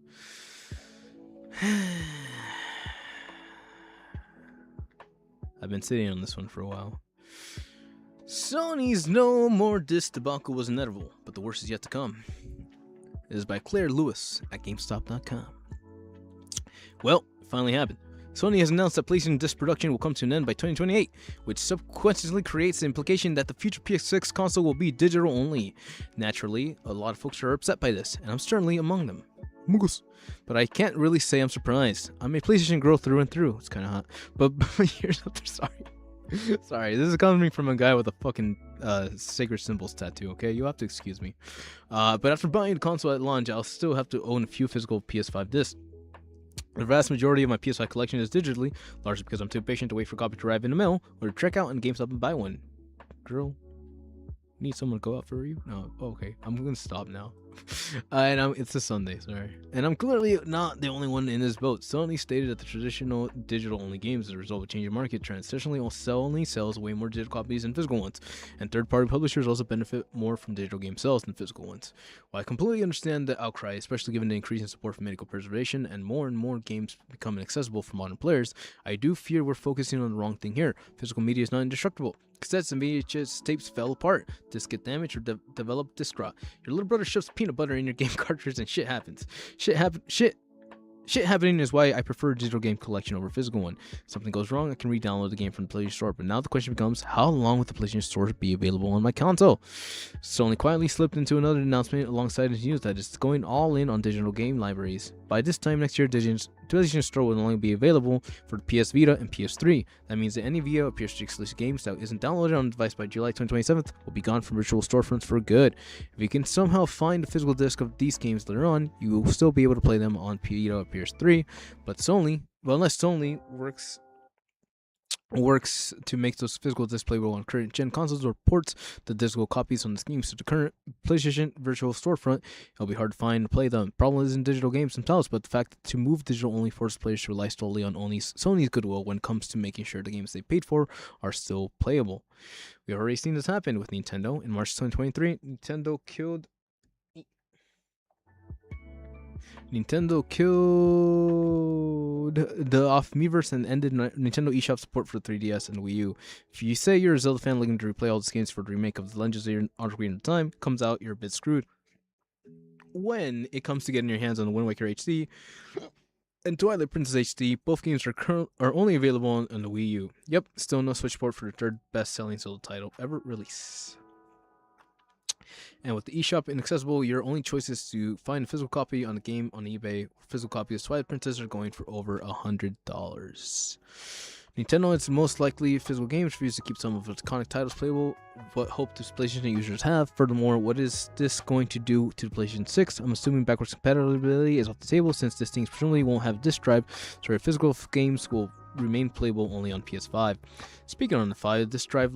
I've been sitting on this one for a while. Sony's no more disc debacle was inevitable, but the worst is yet to come. It is by Claire Lewis at GameStop.com. Well, it finally happened. Sony has announced that PlayStation disc production will come to an end by 2028, which subsequently creates the implication that the future PS6 console will be digital only. Naturally, a lot of folks are upset by this, and I'm certainly among them. But I can't really say I'm surprised. I'm a PlayStation girl through and through. It's kind of hot. But here's what they're sorry, this is coming from a guy with a fucking sacred symbols tattoo, okay? You'll have to excuse me. But after buying the console at launch, I'll still have to own a few physical PS5 discs. The vast majority of my PS5 collection is digitally, largely because I'm too patient to wait for a copy to arrive in the mail, or to check out in GameStop and buy one. Girl, need someone to go out for you? No, okay, I'm gonna stop now. It's a Sunday, sorry. And I'm clearly not the only one in this boat. Sony stated that the traditional digital-only games, as a result of changing market trends, traditionally only sells way more digital copies than physical ones, and third-party publishers also benefit more from digital game sales than physical ones. While I completely understand the outcry, especially given the increasing support for medical preservation and more games becoming accessible for modern players, I do fear we're focusing on the wrong thing here. Physical media is not indestructible. Cassettes and VHS tapes fell apart, discs get damaged, or develop disc rot. Your little brother shoves peanut butter in your game cartridge and shit happens. Shit happening is why I prefer a digital game collection over a physical one. If something goes wrong, I can re-download the game from the PlayStation Store. But now the question becomes, how long will the PlayStation Store be available on my console? Sony quietly slipped into another announcement alongside its news that it's going all in on digital game libraries. By this time next year, PlayStation Store will only be available for the PS Vita and PS3. That means that any Vita or PS3 exclusive games that isn't downloaded on the device by July 27th will be gone from virtual storefronts for good. If you can somehow find a physical disc of these games later on, you will still be able to play them on Vita or PS3. But unless Sony works to make those physical discs playable on current gen consoles or ports the digital copies on the games to the current PlayStation virtual storefront, it'll be hard to find and play them. Problem isn't digital games themselves, but the fact that to move digital only forces players to rely solely on only Sony's goodwill when it comes to making sure the games they paid for are still playable. We've already seen this happen with Nintendo. In March 2023, Nintendo killed the off Miiverse and ended Nintendo eShop support for 3DS and Wii U. If you say you're a Zelda fan looking to replay all these games for the remake of The Legends of Ocarina of Time comes out, you're a bit screwed. When it comes to getting your hands on the Wind Waker HD and Twilight Princess HD, both games are only available on the Wii U. Yep, still no Switch port for the third best-selling Zelda title ever released. And with the eShop inaccessible, your only choice is to find a physical copy on the game on eBay. Physical copies of Twilight Princess are going for over $100. Nintendo, its most likely physical games, refuse to keep some of its iconic titles playable. What hope do PlayStation users have? Furthermore, what is this going to do to the PlayStation 6? I'm assuming backwards compatibility is off the table since this thing presumably won't have disk drive, so your physical games will remain playable only on PS5. Speaking on the 5, disk drive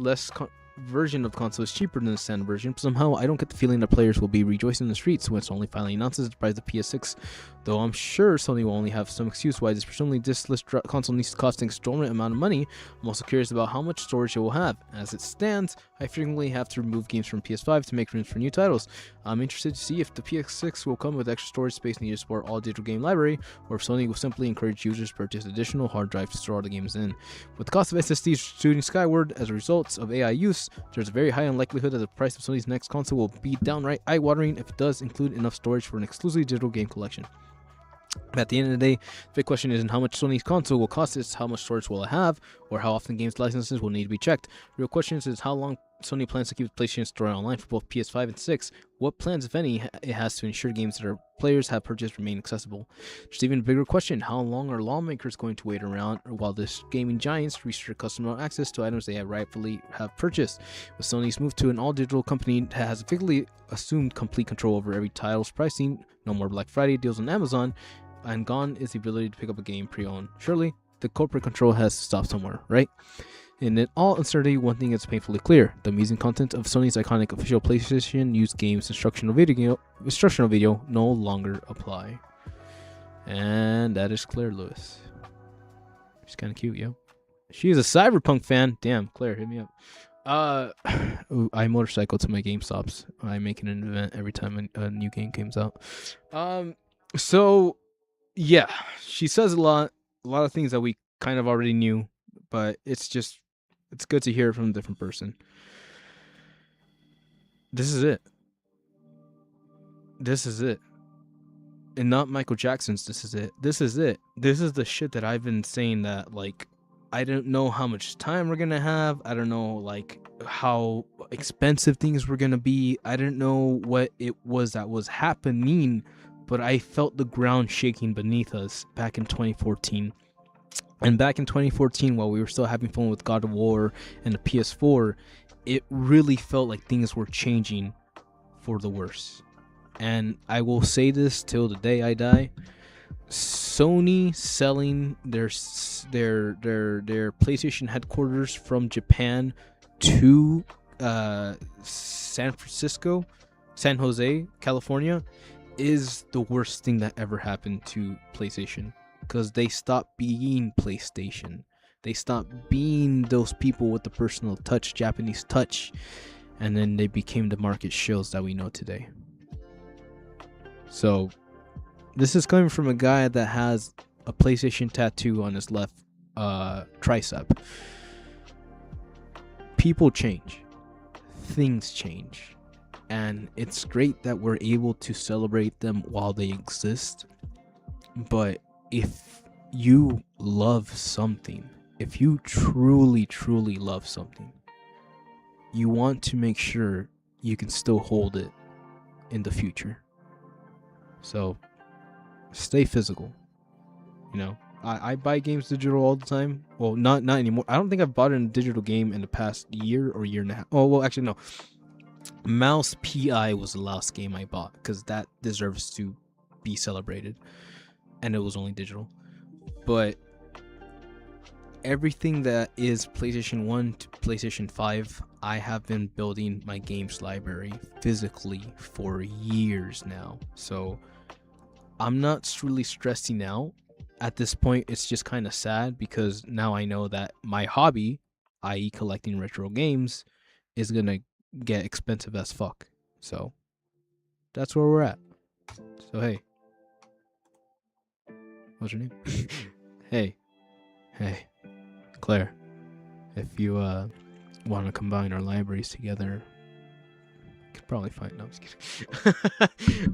version of the console is cheaper than the standard version, but somehow I don't get the feeling that players will be rejoicing in the streets when Sony finally announces the price of the PS6, though I'm sure Sony will only have some excuse why this presumably diskless console needs to cost an exorbitant amount of money. I'm also curious about how much storage it will have. As it stands, I frequently have to remove games from PS5 to make room for new titles. I'm interested to see if the PS6 will come with extra storage space needed to support all digital game library, or if Sony will simply encourage users to purchase additional hard drive to store all the games in. With the cost of SSDs shooting skyward as a result of AI use, there's a very high unlikelihood that the price of Sony's next console will be downright eye-watering if it does include enough storage for an exclusively digital game collection. But at the end of the day, the big question isn't how much Sony's console will cost, it's how much storage will it have, or how often games licenses will need to be checked. The real question is how long Sony plans to keep the PlayStation Store online for both PS5 and 6. What plans, if any, it has to ensure games that our players have purchased remain accessible. There's even a bigger question: how long are lawmakers going to wait around while this gaming giants restrict customer access to items they rightfully have purchased? With Sony's move to an all-digital company that has effectively assumed complete control over every title's pricing, no more Black Friday deals on Amazon, and gone is the ability to pick up a game pre-owned. Surely, the corporate control has to stop somewhere, right? And in all uncertainty, one thing is painfully clear: the amazing content of Sony's iconic official PlayStation used games instructional video no longer apply. And that is Claire Lewis. She's kind of cute, yo. She's a Cyberpunk fan. Damn, Claire, hit me up. I motorcycle to my GameStops. I make an event every time a new game comes out. So yeah, she says a lot of things that we kind of already knew, but it's good to hear it from a different person. This is it. And not Michael Jackson's This Is It. This is it. This is the shit that I've been saying, that like I don't know how much time we're gonna have. I don't know like how expensive things were gonna be. I didn't know what it was that was happening, but I felt the ground shaking beneath us back in 2014. And back in 2014, while we were still having fun with God of War and the PS4, it really felt like things were changing for the worse. And I will say this till the day I die: Sony selling their PlayStation headquarters from Japan to San Francisco San Jose, California, is the worst thing that ever happened to PlayStation, because they stopped being PlayStation. They stopped being those people with the personal touch, Japanese touch, and then they became the market shills that we know today. So this is coming from a guy that has a PlayStation tattoo on his left tricep. People change, things change, and it's great that we're able to celebrate them while they exist. But if you love something, if you truly love something, you want to make sure you can still hold it in the future. So stay physical. You know, I buy games digital all the time. Well, not anymore. I don't think I've bought a digital game in the past year or year and a half. Oh, well, actually, no. Mouse PI was the last game I bought, because that deserves to be celebrated. And it was only digital. But everything that is PlayStation 1 to PlayStation 5, I have been building my games library physically for years now. So I'm not really stressing out. At this point, it's just kind of sad, because now I know that my hobby, i.e. collecting retro games, is going to get expensive as fuck. So that's where we're at. So hey. What's your name? Hey, Claire. If you want to combine our libraries together, you could probably find. No, I'm just kidding.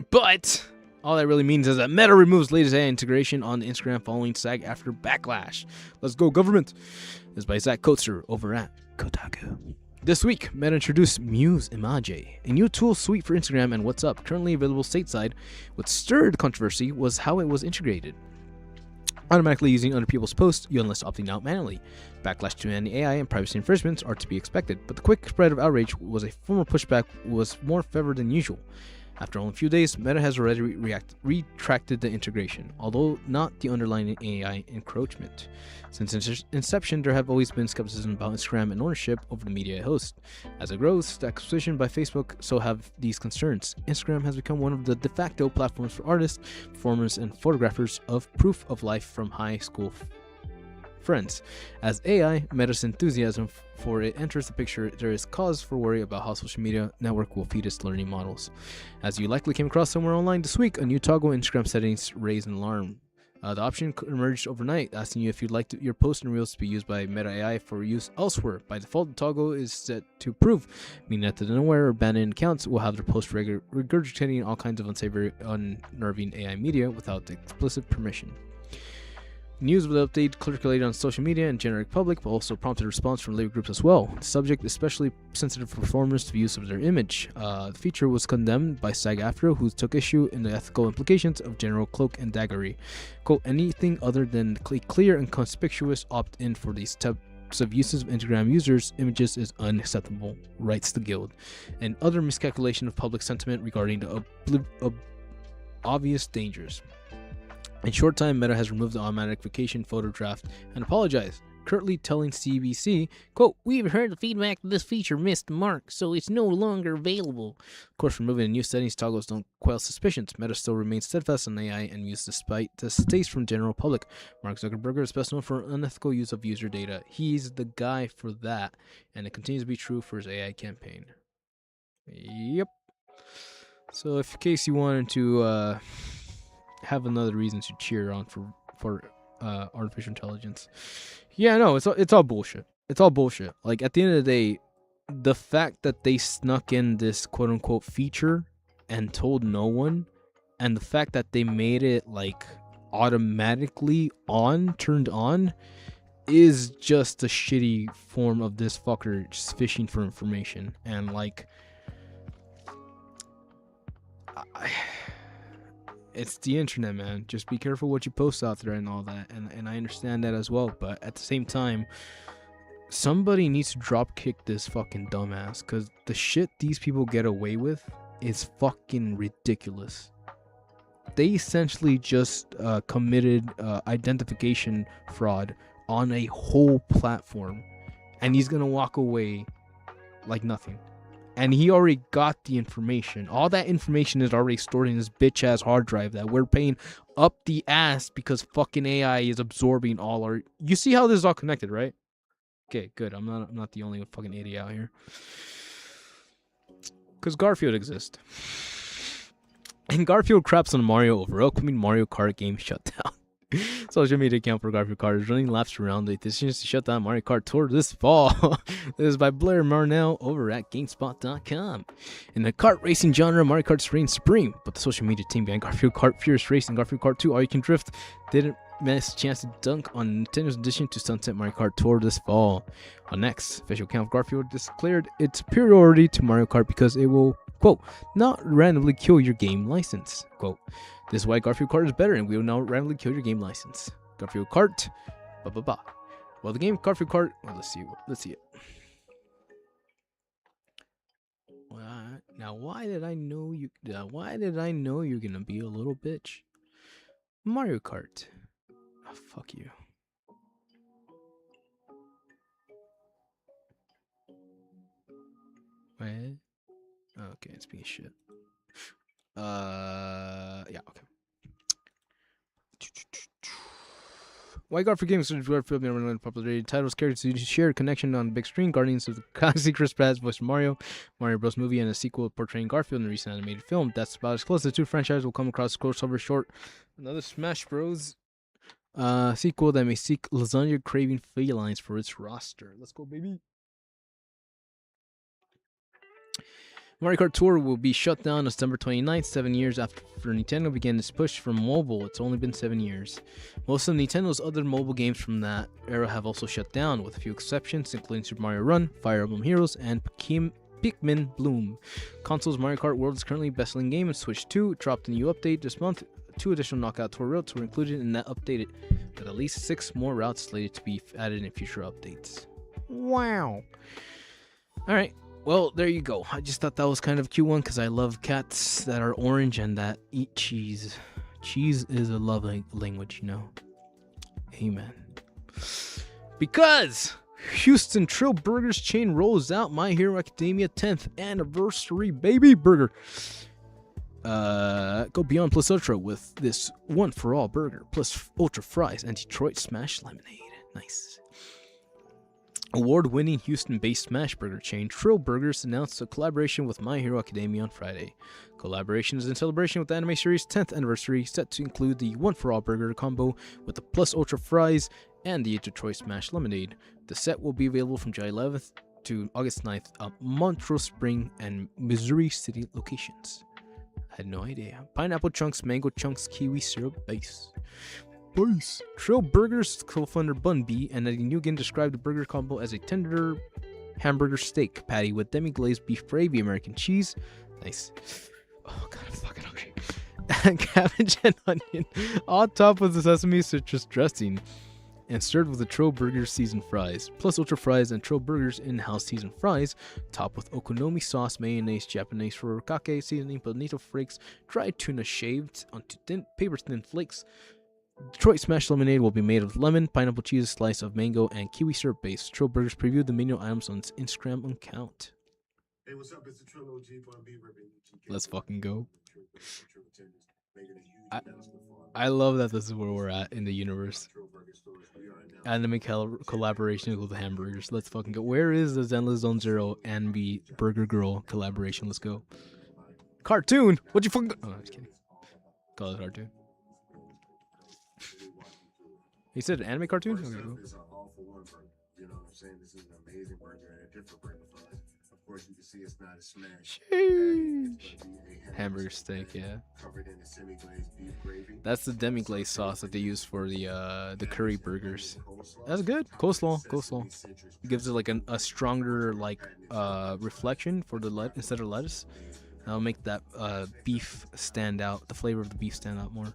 But all that really means is that Meta removes latest AI integration on Instagram following SAG after backlash. Let's go, government. This is by Zach Coaster over at Otaku. This week, Meta introduced Muse Image, a new tool suite for Instagram and WhatsApp, currently available stateside. What stirred controversy was how it was integrated. Automatically using other people's posts, you enlist opting out manually. Backlash to any AI and privacy infringements are to be expected, but the quick spread of outrage was a formal pushback was more favored than usual. After only a few days, Meta has already retracted the integration, although not the underlying AI encroachment. Since inception, there have always been skepticism about Instagram and ownership over the media it hosts. As it grows, the acquisition by Facebook, so have these concerns. Instagram has become one of the de facto platforms for artists, performers, and photographers of proof of life from high school friends. As AI, Meta's enthusiasm for it enters the picture, there is cause for worry about how social media network will feed its learning models. As you likely came across somewhere online this week, a new toggle in Instagram settings raised an alarm. The option emerged overnight, asking you if you'd like your posts and reels to be used by Meta AI for use elsewhere. By default, the toggle is set to prove, meaning that the unaware or abandoned accounts will have their posts regurgitating all kinds of unsavory, unnerving AI media without the explicit permission. News of the update circulated on social media and generic public, but also prompted a response from labor groups as well. The subject is especially sensitive for performers to the use of their image. The feature was condemned by SAG-AFTRA, who took issue in the ethical implications of general cloak and daggery. Quote, anything other than clear and conspicuous opt-in for these types of uses of Instagram users' images is unacceptable, writes the Guild. And other miscalculation of public sentiment regarding the obvious dangers. In short time, Meta has removed the automatic vacation photo draft and apologized, curtly telling CBC, quote, we've heard the feedback that this feature missed the mark, so it's no longer available. Of course, removing the new settings toggles don't quell suspicions. Meta still remains steadfast on AI and Muse despite distaste from general public. Mark Zuckerberg is best known for unethical use of user data. He's the guy for that, and it continues to be true for his AI campaign. Yep. So if in case you wanted to have another reason to cheer on for artificial intelligence, yeah, no, it's all bullshit. It's all bullshit. Like, at the end of the day, the fact that they snuck in this quote unquote feature and told no one, and the fact that they made it like automatically turned on, is just a shitty form of this fucker just fishing for information. And like, it's the internet, man. Just be careful what you post out there and all that. And I understand that as well. But at the same time, somebody needs to drop kick this fucking dumbass, because the shit these people get away with is fucking ridiculous. They essentially just committed identification fraud on a whole platform, and he's gonna walk away like nothing. And he already got the information. All that information is already stored in his bitch ass hard drive that we're paying up the ass because fucking AI is absorbing all our. You see how this is all connected, right? Okay, good. I'm not the only fucking idiot out here. Because Garfield exists. And Garfield craps on Mario over upcoming Mario Kart game shutdown. Social media account for Garfield Kart is running laps around the decisions to shut down Mario Kart Tour this fall. This is by Blair Marnell over at GameSpot.com. In the kart racing genre, Mario Kart reigns supreme, but the social media team behind Garfield Kart Furious Race and Garfield Kart 2 All You Can Drift didn't miss a chance to dunk on Nintendo's addition to Sunset Mario Kart Tour this fall. On X, official account of Garfield declared its superiority to Mario Kart because it will, quote, not randomly kill your game license, quote. This is why Garfield Kart is better, and we will now randomly kill your game license. Garfield Kart, Well, the game Garfield Kart. Well, let's see it. Now, why did I know you? Why did I know you're gonna be a little bitch? Mario Kart. Oh, fuck you. What? Okay, it's being shit. Yeah, okay. Why Garfield Games is Garfield being popularity titles carried to shared connection on the big screen. Guardians of the Galaxy, Chris Pratt's voice for Mario Bros. Movie, and a sequel portraying Garfield in a recent animated film. That's about as close as the two franchises will come across crossover short. Another Smash Bros. Sequel that may seek lasagna craving felines for its roster. Let's go, baby. Mario Kart Tour will be shut down on December 29th, 7 years after Nintendo began its push for mobile. It's only been 7 years. Most of Nintendo's other mobile games from that era have also shut down, with a few exceptions, including Super Mario Run, Fire Emblem Heroes, and Pikmin Bloom. Console's Mario Kart World is currently best-selling game, and Switch 2 dropped a new update this month. 2 additional Knockout Tour routes were included in that update, with at least 6 more routes slated to be added in future updates. Wow. Alright. Well, there you go. I just thought that was kind of a cute one because I love cats that are orange and that eat cheese. Cheese is a love language, you know. Amen. Because Houston Trill Burgers chain rolls out My Hero Academia 10th anniversary baby burger. Go beyond plus ultra with this one for all burger plus ultra fries and Detroit Smash lemonade. Nice. Award-winning Houston-based smash burger chain Trill Burgers announced a collaboration with My Hero Academia on Friday. Collaboration is in celebration with the anime series' 10th anniversary, set to include the one-for-all burger combo with the plus ultra fries and the Detroit Smash lemonade. The set will be available from July 11th to August 9th at Montrose Spring and Missouri City locations. I had no idea. Pineapple chunks, mango chunks, kiwi syrup base. Trill Burgers co-founder Bun B and Eddie Nugent described the burger combo as a tender hamburger steak patty with demi-glazed beef gravy, American cheese. Nice. Oh god, I'm fucking hungry. And cabbage and onion, on top of the sesame citrus dressing, and served with the Trill Burgers seasoned fries, plus ultra fries and Trill Burgers in-house seasoned fries, topped with okonomi sauce, mayonnaise, Japanese furikake seasoning, bonito flakes, dried tuna shaved onto paper-thin flakes. Detroit Smash lemonade will be made of lemon, pineapple cheese, slice of mango, and kiwi syrup base. Trill Burgers previewed the menu items on its Instagram account. Hey, what's up? It's the Trill OG Bun B. Let's fucking go. I love that this is where we're at in the universe. Anime collaboration with hamburgers. Let's fucking go. Where is the Zenless Zone Zero and the Burger Girl collaboration? Let's go. Cartoon? What you fucking... Oh, I'm just kidding. Call it cartoon. He said an anime cartoon? Okay, cool. You know what I'm saying? This is an amazing burger and a different burger for us. Of course, you can see it's not a smash. Hamburger steak, yeah. Covered in a semi-glazed beef gravy. That's the demi-glaze sauce that they use for the curry burgers. That's good. Coleslaw. It gives it like a stronger reflection for the instead of lettuce. That'll make that beef stand out. The flavor of the beef stand out more.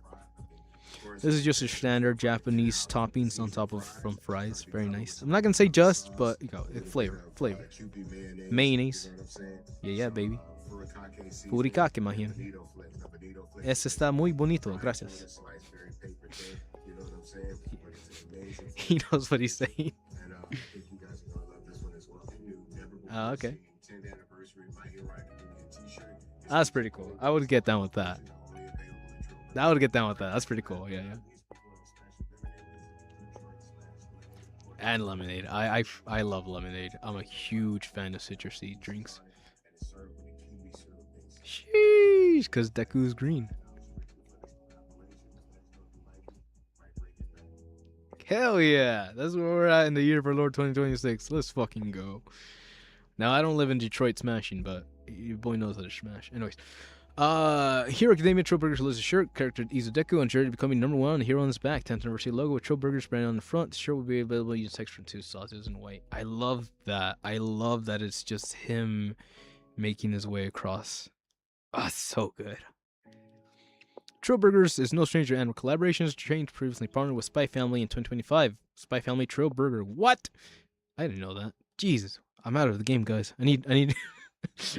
This is just a standard Japanese toppings on top of from fries. Very nice. I'm not gonna say just, but you know, flavor. Mayonnaise. Yeah, baby. Furikake, imagino. Ese está muy bonito. Gracias. He knows what he's saying. Okay. That's pretty cool. I would get down with that. That's pretty cool. Yeah, yeah. And lemonade. I love lemonade. I'm a huge fan of citrusy drinks. Sheesh, because Deku's green. Hell yeah. That's where we're at in the year of our Lord 2026. Let's fucking go. Now, I don't live in Detroit smashing, but your boy knows how to smash. Anyways. Hero Academia Troll Burgers releases a shirt character Izudeku on jersey becoming #1 on the Hero on his back. 10th anniversary logo with Troll Burgers brand on the front. The shirt will be available using text from 2 sauces and white. I love that. I love that it's just him making his way across. Ah, so good. Troll Burgers is no stranger to anime collaborations. Change previously partnered with Spy Family in 2025. Spy Family Troll Burger. What? I didn't know that. Jesus, I'm out of the game, guys. I need I need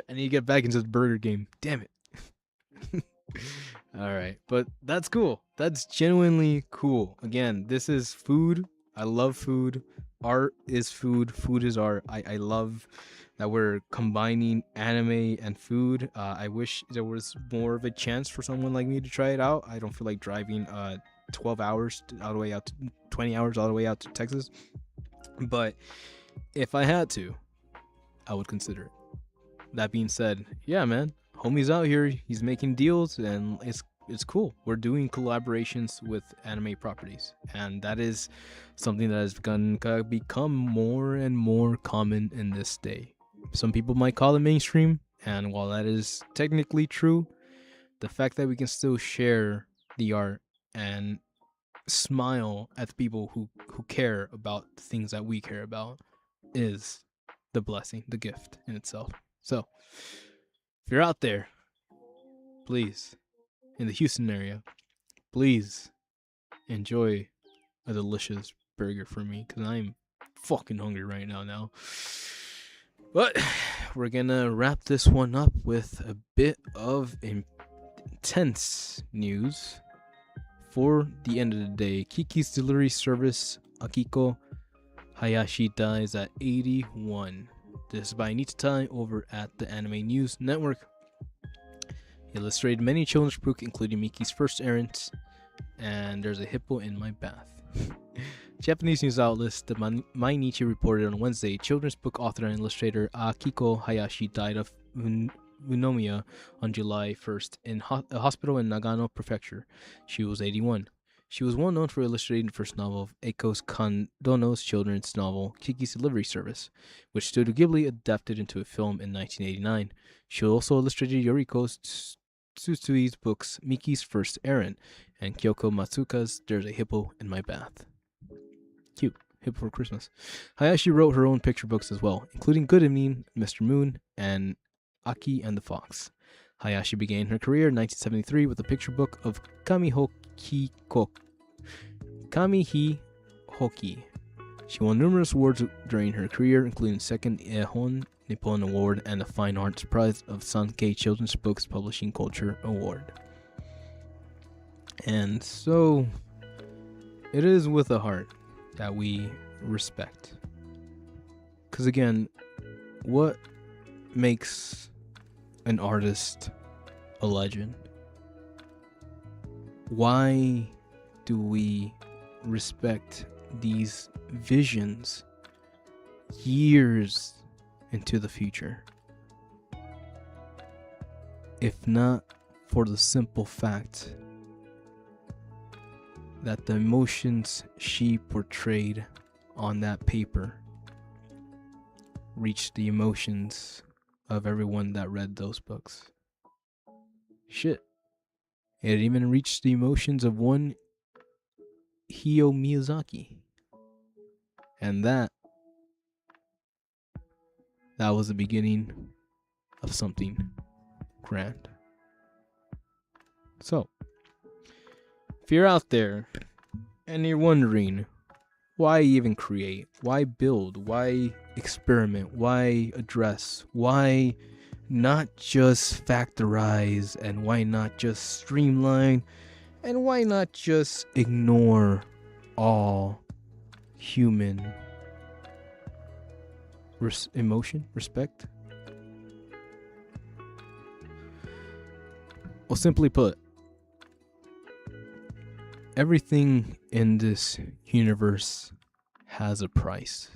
to get back into the burger game. Damn it. All right, but that's cool. That's genuinely cool. Again, this is food. I love food. Art is food. Food is art. I love that we're combining anime and food. I wish there was more of a chance for someone like me to try it out. I don't feel like driving 12 hours all the way out to 20 hours all the way out to Texas. But if I had to, I would consider it. That being said, yeah, man, homie's out here. He's making deals, and it's cool. We're doing collaborations with anime properties, and that is something that has become more and more common in this day. Some people might call it mainstream, and while that is technically true, the fact that we can still share the art and smile at the people who care about the things that we care about is the blessing, the gift in itself. So, if you're out there, please, in the Houston area, please enjoy a delicious burger for me, because I'm fucking hungry right now. But we're gonna wrap this one up with a bit of intense news for the end of the day. Kiki's delivery service, Akiko Hayashi, dies at 81. This is by Nitatai over at the Anime News Network. He illustrated many children's books, including Miki's First Errand and There's a Hippo in My Bath. Japanese news outlets the Mainichi reported on Wednesday children's book author and illustrator Akiko Hayashi died of pneumonia on July 1st in a hospital in Nagano Prefecture. She was 81. She was well known for illustrating the first novel of Eiko's Kandono's children's novel, Kiki's Delivery Service, which Studio Ghibli adapted into a film in 1989. She also illustrated Yoriko Tsutsui books Miki's First Errand and Kyoko Matsuka's There's a Hippo in My Bath. Cute. Hippo for Christmas. Hayashi wrote her own picture books as well, including Good Evening, Mr. Moon, and Aki and the Fox. Hayashi began her career in 1973 with a picture book of Kamihi Hoki. She won numerous awards during her career, including the second Ehon Nippon Award and the Fine Arts Prize of Sankei Children's Books Publishing Culture Award. And so, it is with a heart that we respect. Because again, what makes an artist a legend? Why do we respect these visions years into the future? If not for the simple fact that the emotions she portrayed on that paper reached the emotions of everyone that read those books. Shit. It even reached the emotions of one Hayao Miyazaki. And that was the beginning of something grand. So, if you're out there and you're wondering why even create, why build, why experiment, why address, why not just factorize, and why not just streamline, and why not just ignore all human emotion, respect, Well, simply put, everything in this universe has a price.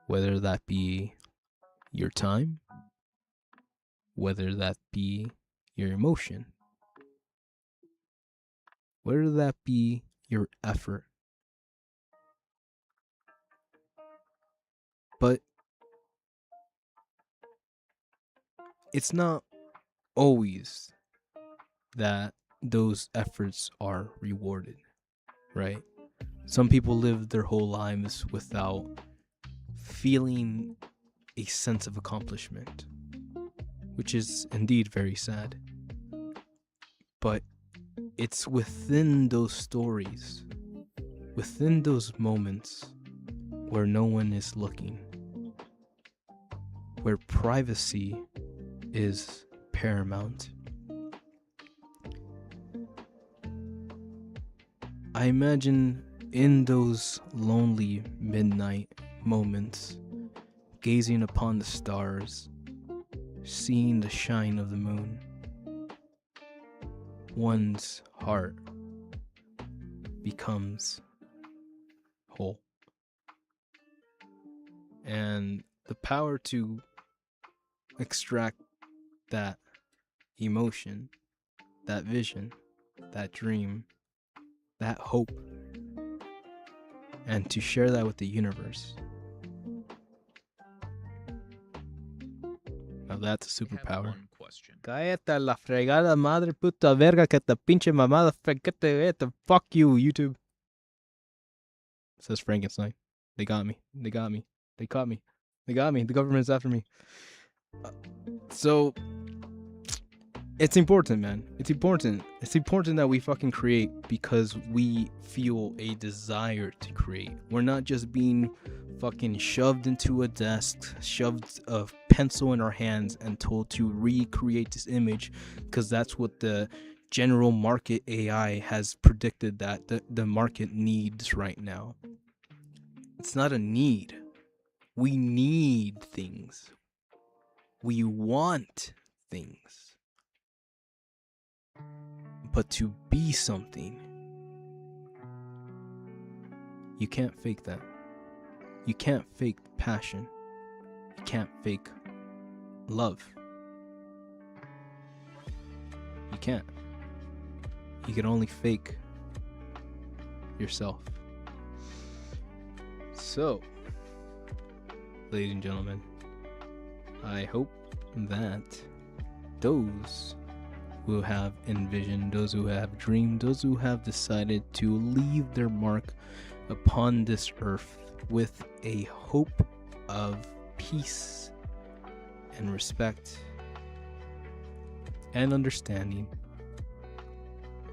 Whether that be your time, whether that be your emotion, whether that be your effort. But it's not always that those efforts are rewarded, right? Some people live their whole lives without feeling a sense of accomplishment, which is indeed very sad. But it's within those stories, within those moments where no one is looking, where privacy is paramount. I imagine in those lonely midnight moments, gazing upon the stars, seeing the shine of the moon, one's heart becomes whole. And the power to extract that emotion, that vision, that dream, that hope, and to share that with the universe. Now that's a superpower. One question. Cállate la fregada madre puta verga que te pinche mamada fregate. Fuck you, YouTube. Says Frankenstein. They got me. They got me. They caught me. They got me. The government's after me. So it's important, man. It's important. It's important that we fucking create because we feel a desire to create. We're not just being fucking shoved into a desk, shoved a pencil in our hands and told to recreate this image because that's what the general market AI has predicted that the market needs right now. It's not a need. We need things. We want things. But to be something, you can't fake that. You can't fake passion. You can't fake love. You can't. You can only fake yourself. So, ladies and gentlemen, I hope that those who have envisioned, those who have dreamed, those who have decided to leave their mark upon this earth with a hope of peace and respect and understanding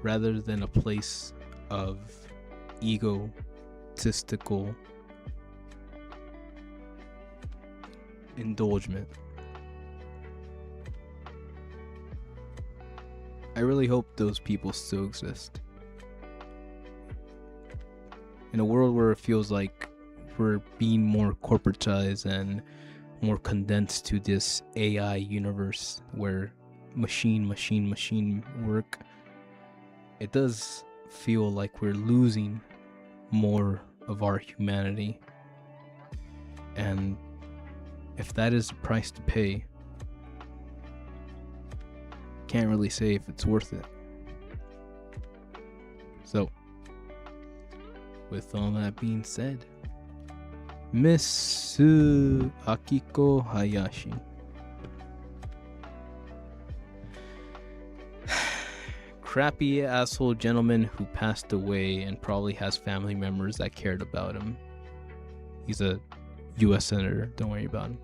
rather than a place of egotistical indulgence. I really hope those people still exist. In a world where it feels like we're being more corporatized and more condensed to this AI universe where machine work, it does feel like we're losing more of our humanity. And if that is the price to pay, can't really say if it's worth it. So, with all that being said, Miss Akiko Hayashi. Crappy asshole gentleman who passed away and probably has family members that cared about him. He's a US senator, don't worry about him.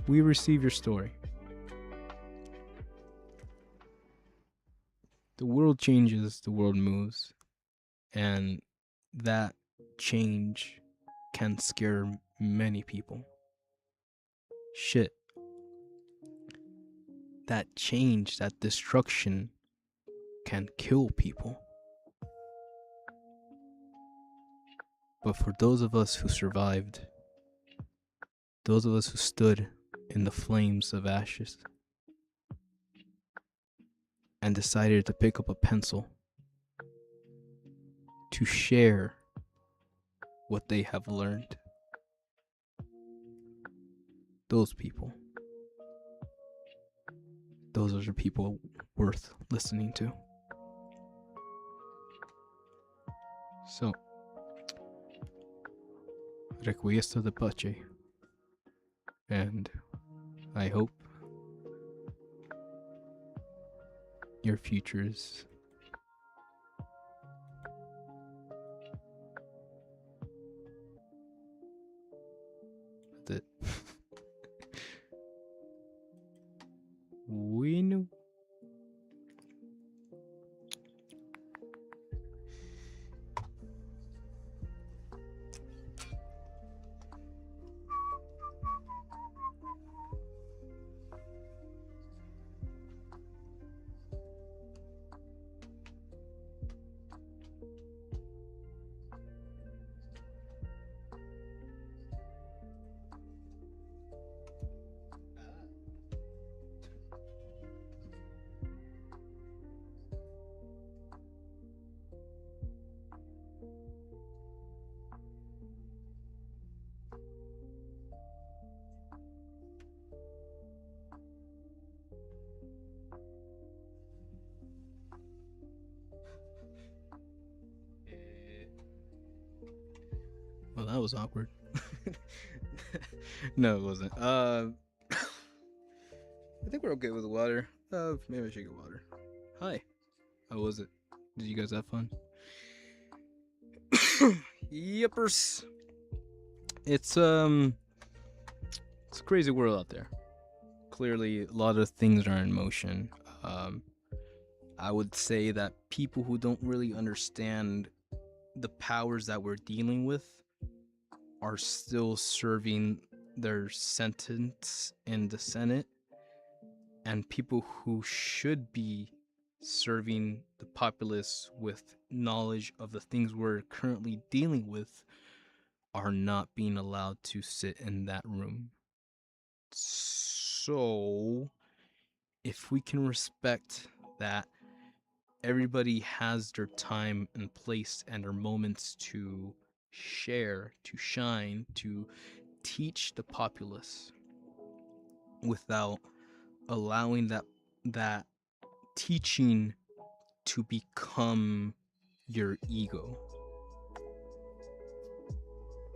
We receive your story. The world changes, the world moves, and that change can scare many people. Shit. that change, that destruction can kill people. But for those of us who survived, those of us who stood in the flames of ashes and decided to pick up a pencil to share what they have learned, those people, those are the people worth listening to. So, requiescat de pace, and I hope your future is that's it. We knew. Well, that was awkward. No, it wasn't. I think we're okay with the water. Maybe I should get water. Hi. How was it? Did you guys have fun? Yippers. It's a crazy world out there. Clearly, a lot of things are in motion. I would say that people who don't really understand the powers that we're dealing with are still serving their sentence in the Senate, and people who should be serving the populace with knowledge of the things we're currently dealing with are not being allowed to sit in that room. So, if we can respect that everybody has their time and place and their moments to share, to shine, to teach the populace without allowing that teaching to become your ego,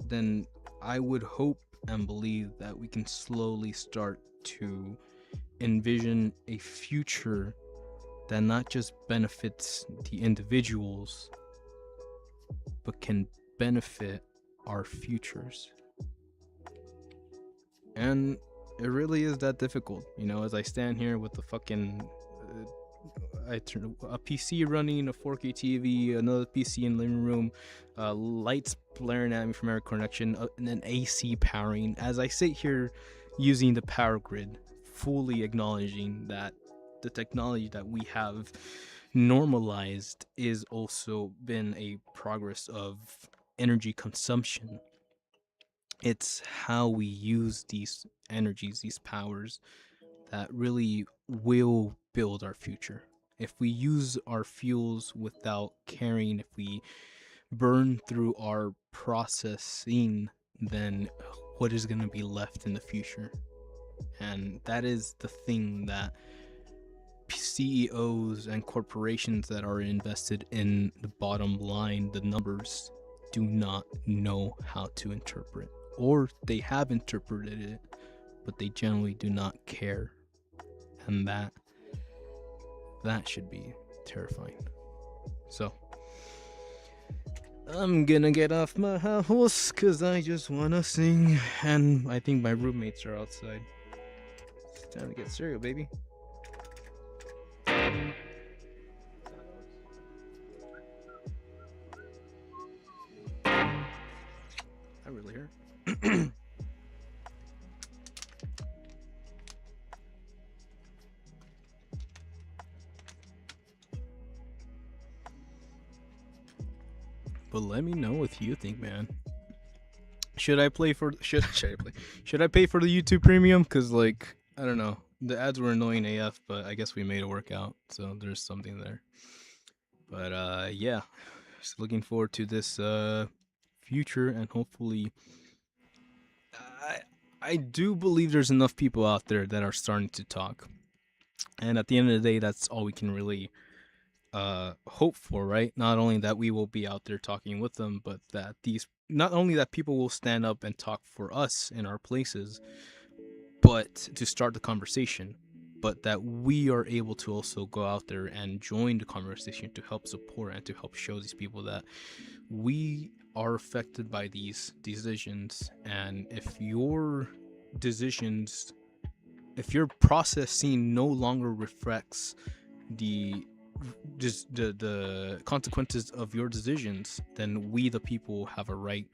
then I would hope and believe that we can slowly start to envision a future that not just benefits the individuals, but can benefit our futures. And it really is that difficult, as I stand here with the fucking I turn a PC running, a 4K TV, another PC in the living room, lights blaring at me from air connection, and an AC powering. As I sit here using the power grid, fully acknowledging that the technology that we have normalized is also been a progress of energy consumption. It's how we use these energies, these powers, that really will build our future. If we use our fuels without caring, if we burn through our processing, then what is going to be left in the future? And that is the thing that CEOs and corporations that are invested in the bottom line, the numbers, do not know how to interpret. Or they have interpreted it, but they generally do not care. And that should be terrifying. So I'm gonna get off my house because I just wanna sing, and I think my roommates are outside. It's time to get cereal, baby. I really hurt. but let me know what you think, man. Should I pay for the YouTube Premium? Cause like I don't know, the ads were annoying AF, but I guess we made it work out, so there's something there. But yeah, just looking forward to this future, and hopefully, I do believe there's enough people out there that are starting to talk, and at the end of the day, that's all we can really hope for, right? Not only that we will be out there talking with them, but that not only that people will stand up and talk for us in our places, but to start the conversation, but that we are able to also go out there and join the conversation to help support and to help show these people that we are affected by these decisions. And if your decisions, if your processing no longer reflects the consequences of your decisions, then we the people have a right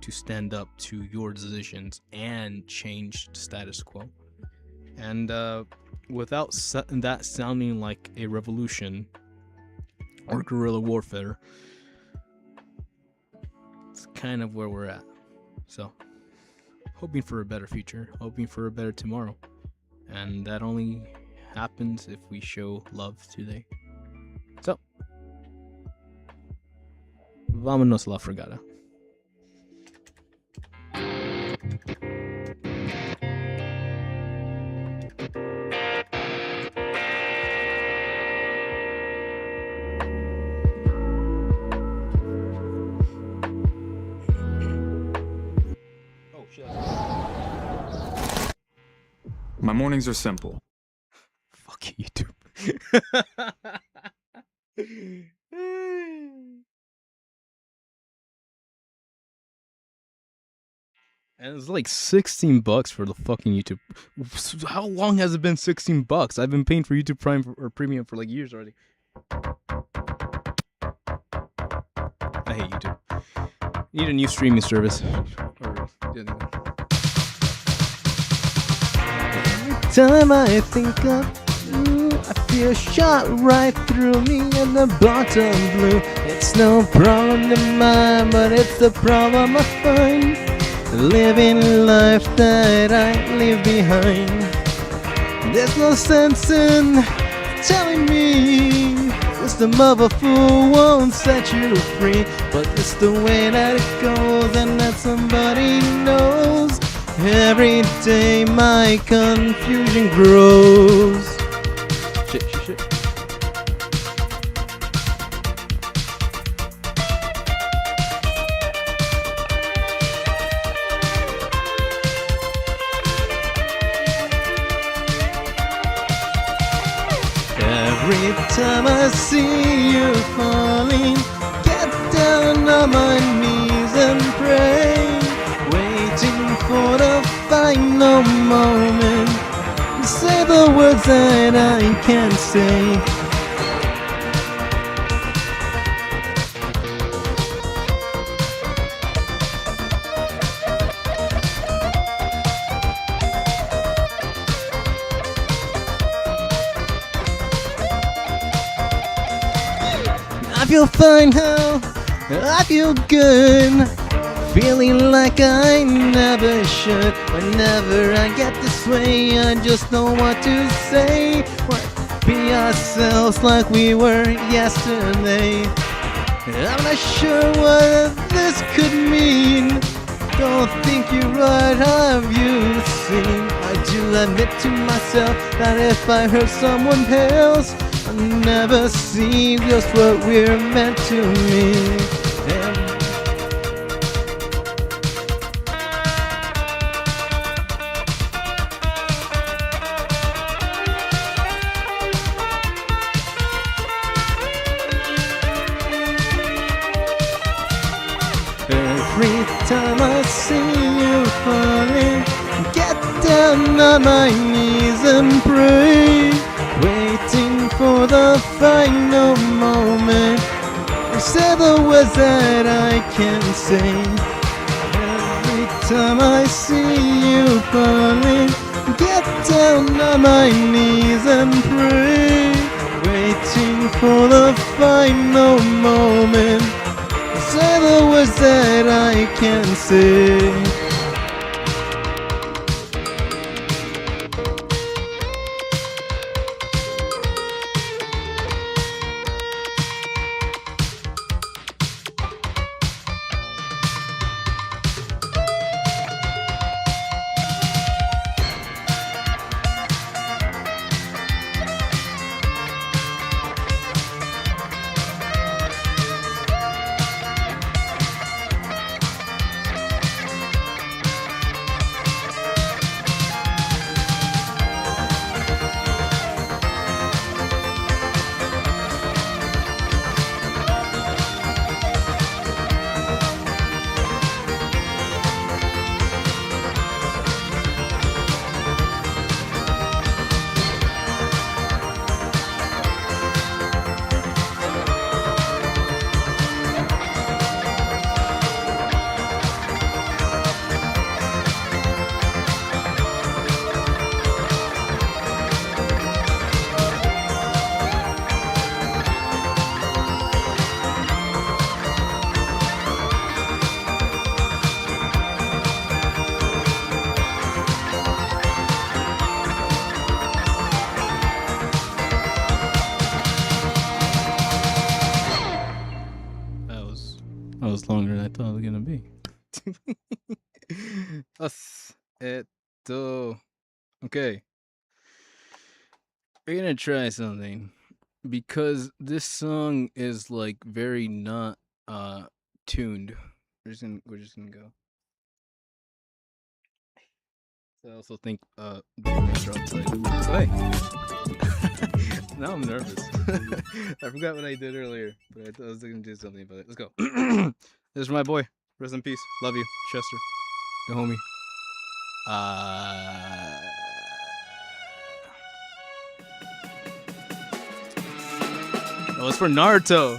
to stand up to your decisions and change the status quo. And without that sounding like a revolution or guerrilla warfare, it's kind of where we're at. So hoping for a better future, hoping for a better tomorrow, and that only happens if we show love today. So, vámonos la fregada. Oh shit. My mornings are simple. Fuck you, YouTube. And it's like $16 for the fucking YouTube. How long has it been $16? I've been paying for YouTube Prime or Premium for like years already. I hate YouTube. Need a new streaming service. Every time I think of you, I feel a shot right through me and the bottom blue. It's no problem of mine, but it's the problem I find. Living life that I leave behind. There's no sense in telling me wisdom of a fool won't set you free, but it's the way that it goes and that somebody knows. Every day my confusion grows. Shit. Every time I see you falling, get down on my knees and pray, waiting for the final moment to say the words that I can't say. I feel fine now, I feel good, feeling like I never should. Whenever I get this way, I just know what to say. Be ourselves like we were yesterday. I'm not sure what this could mean. Don't think you're right, have you seen? I do admit to myself that if I hurt someone else, I'll never see just what we're meant to mean. Every time I see you falling, get down on my knees and pray, waiting for the final moment to say the words that I can't say. Every time I see you falling, get down on my knees and pray, waiting for the final moment to say the that I can see. That was longer than I thought it was gonna be. Okay. We're gonna try something because this song is like very not tuned. We're just gonna go. So I also think the drums are outside. Hey. Now I'm nervous. I forgot what I did earlier, but I thought I was gonna do something about it. Let's go. This is my boy. Rest in peace. Love you, Chester. The homie. Oh, it's for Naruto.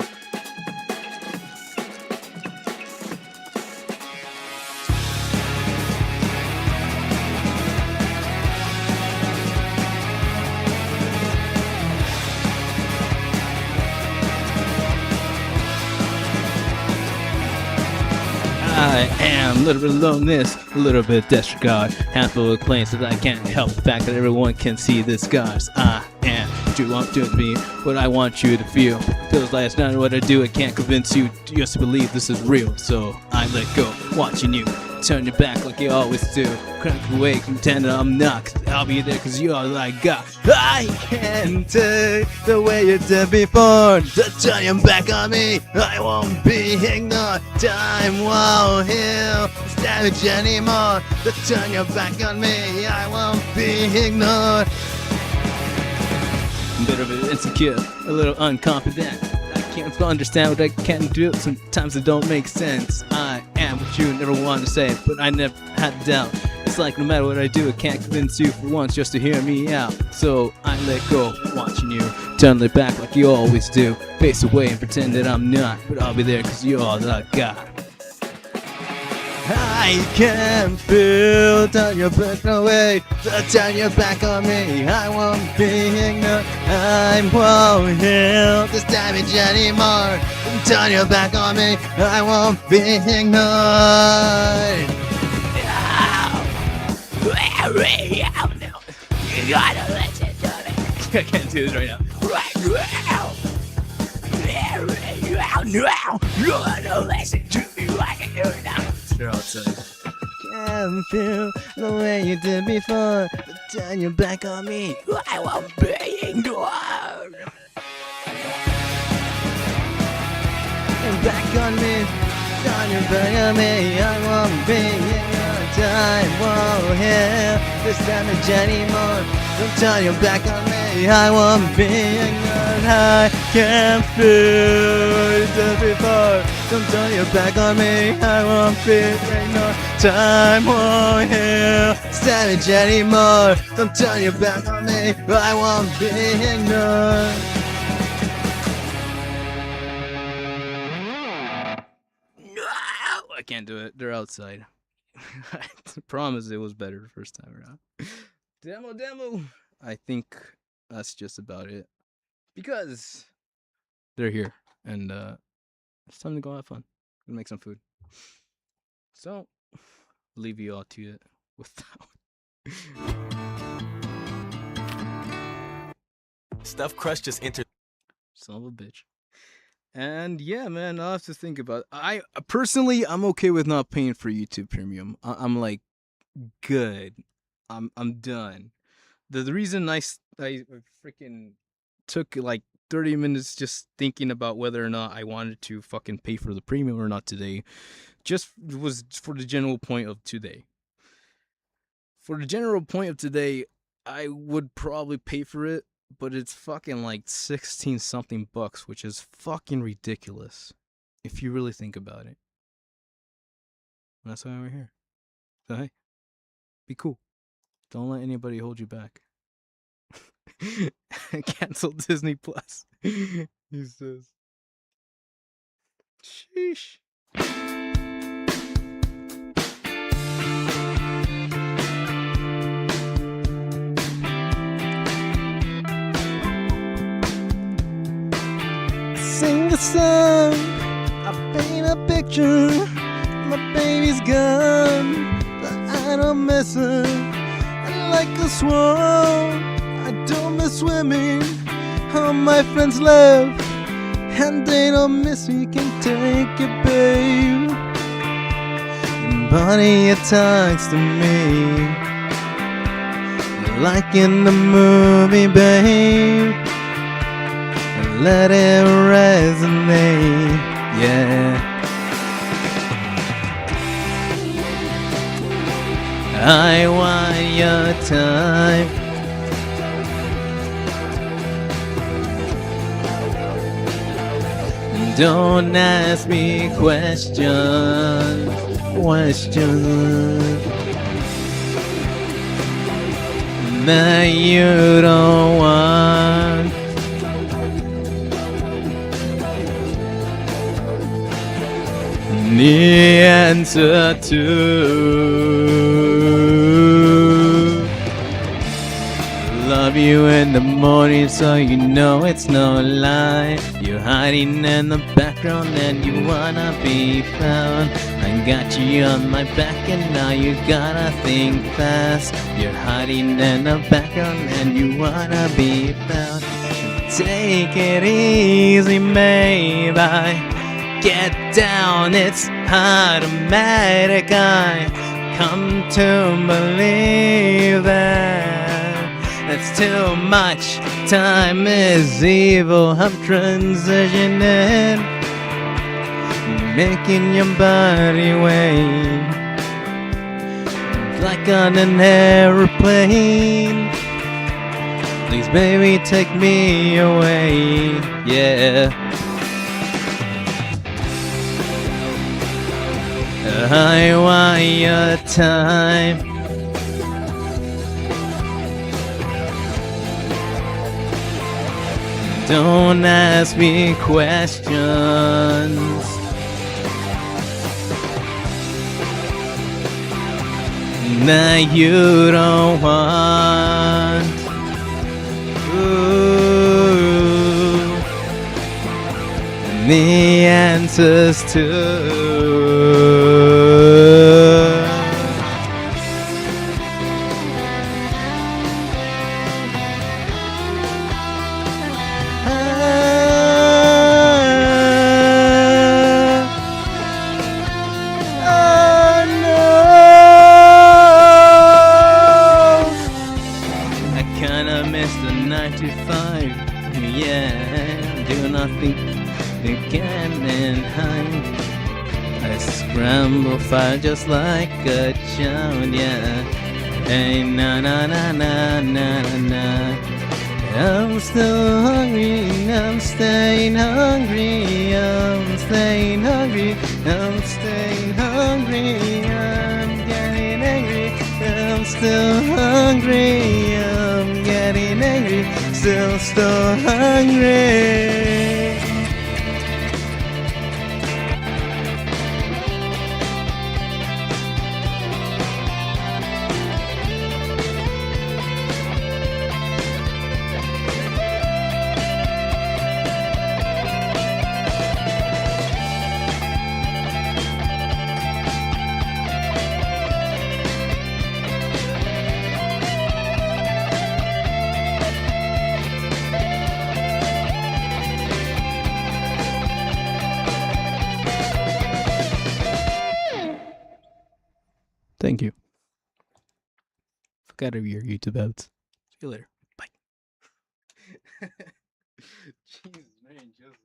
I am a little bit aloneness, a little bit disregard, handful of claims that I can't help the fact that everyone can see the scars. I am what you want to me, what I want you to feel. Feels like it's not what I do, I can't convince you just to believe this is real. So I let go, watching you turn your back like you always do. Crack away, pretend I'm not, 'cause I'll be there cause you're all I got. I can't take the way you did before. To turn your back on me, I won't be ignored. Time won't heal this damage anymore. To turn your back on me, I won't be ignored. A bit of it insecure, a little unconfident. I can't understand what I can do. Sometimes it don't make sense. I am what you never wanted to say, but I never had doubt. It's like no matter what I do, I can't convince you for once just to hear me out. So I let go, watching you turn it back like you always do. Face away and pretend that I'm not, but I'll be there cause you're all that I got. I can feel, turn your back away, turn your back on me. I won't be ignored, I won't heal this damage anymore. Turn your back on me, I won't be ignored. You gotta listen to me. I can't do this right now. You gotta listen to me like I do now. They're outside. Can't feel the way you did before. Turn your back on me, I won't be ignored. Your back on me, turn your back on me, I won't be ignored. Time won't heal this damage anymore. Don't turn your back on me, I won't be ignored. I can't feel it did before. Don't turn your back on me, I won't be ignored. Time won't heal this damage anymore. Don't turn your back on me, I won't be ignored. No, I can't do it. They're outside. I promise it was better the first time around. Demo. I think that's just about it. Because they're here. And it's time to go have fun. Go make some food. So, leave you all to it with that one. Stuff Crush just entered. Son of a bitch. And yeah, man, I'll have to think about it. I personally, I'm okay with not paying for YouTube Premium. I'm like, good. I'm done. The reason I freaking took like 30 minutes just thinking about whether or not I wanted to fucking pay for the premium or not today, just was for the general point of today. For the general point of today, I would probably pay for it, but it's fucking like 16 something bucks, which is fucking ridiculous if you really think about it. And that's why we're here. So hey, be cool. Don't let anybody hold you back. Cancel Disney Plus. He says. Sheesh. Sing the song, I paint a picture. My baby's gone, but I don't miss her. And like a swan, I don't miss swimming. All my friends left, and they don't miss me. Can take it, babe. Your body, it talks to me, like in the movie, babe. Let it resonate, yeah. I want your time. Don't ask me questions that you don't want. The answer to love you in the morning, so you know it's no lie. You're hiding in the background and you wanna be found. I got you on my back and now you gotta think fast. You're hiding in the background and you wanna be found. Take it easy, baby. Get down, it's automatic. I come to believe that's too much. Time is evil. I'm transitioning, making your body wait like on an airplane. Please, baby, take me away, yeah. I want your time. Don't ask me questions that you don't want. Ooh. The answers to fire just like a child, yeah. Hey, na na na na na na. I'm still hungry, I'm staying hungry, I'm staying hungry, I'm staying hungry, I'm getting angry, I'm still hungry, I'm getting angry, still hungry. Thank you. Fuck out of your YouTube ads. See you later. Bye. Jesus, man, just.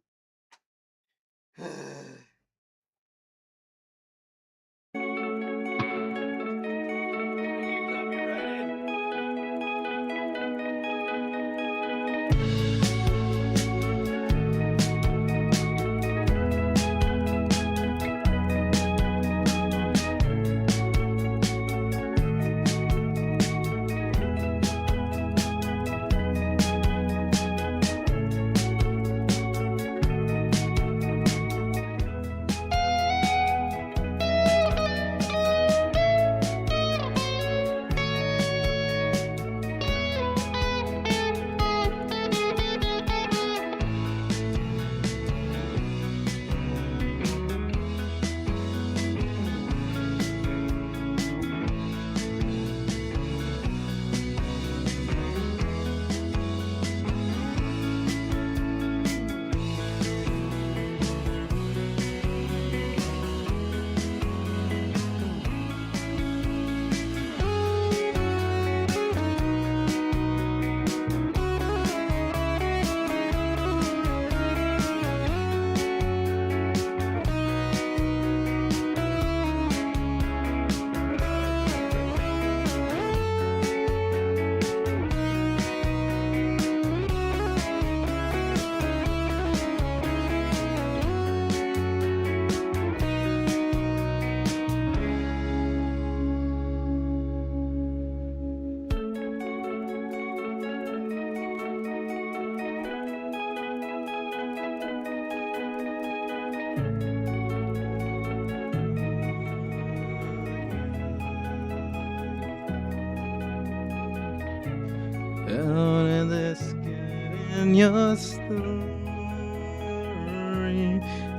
Down in the skin in your story,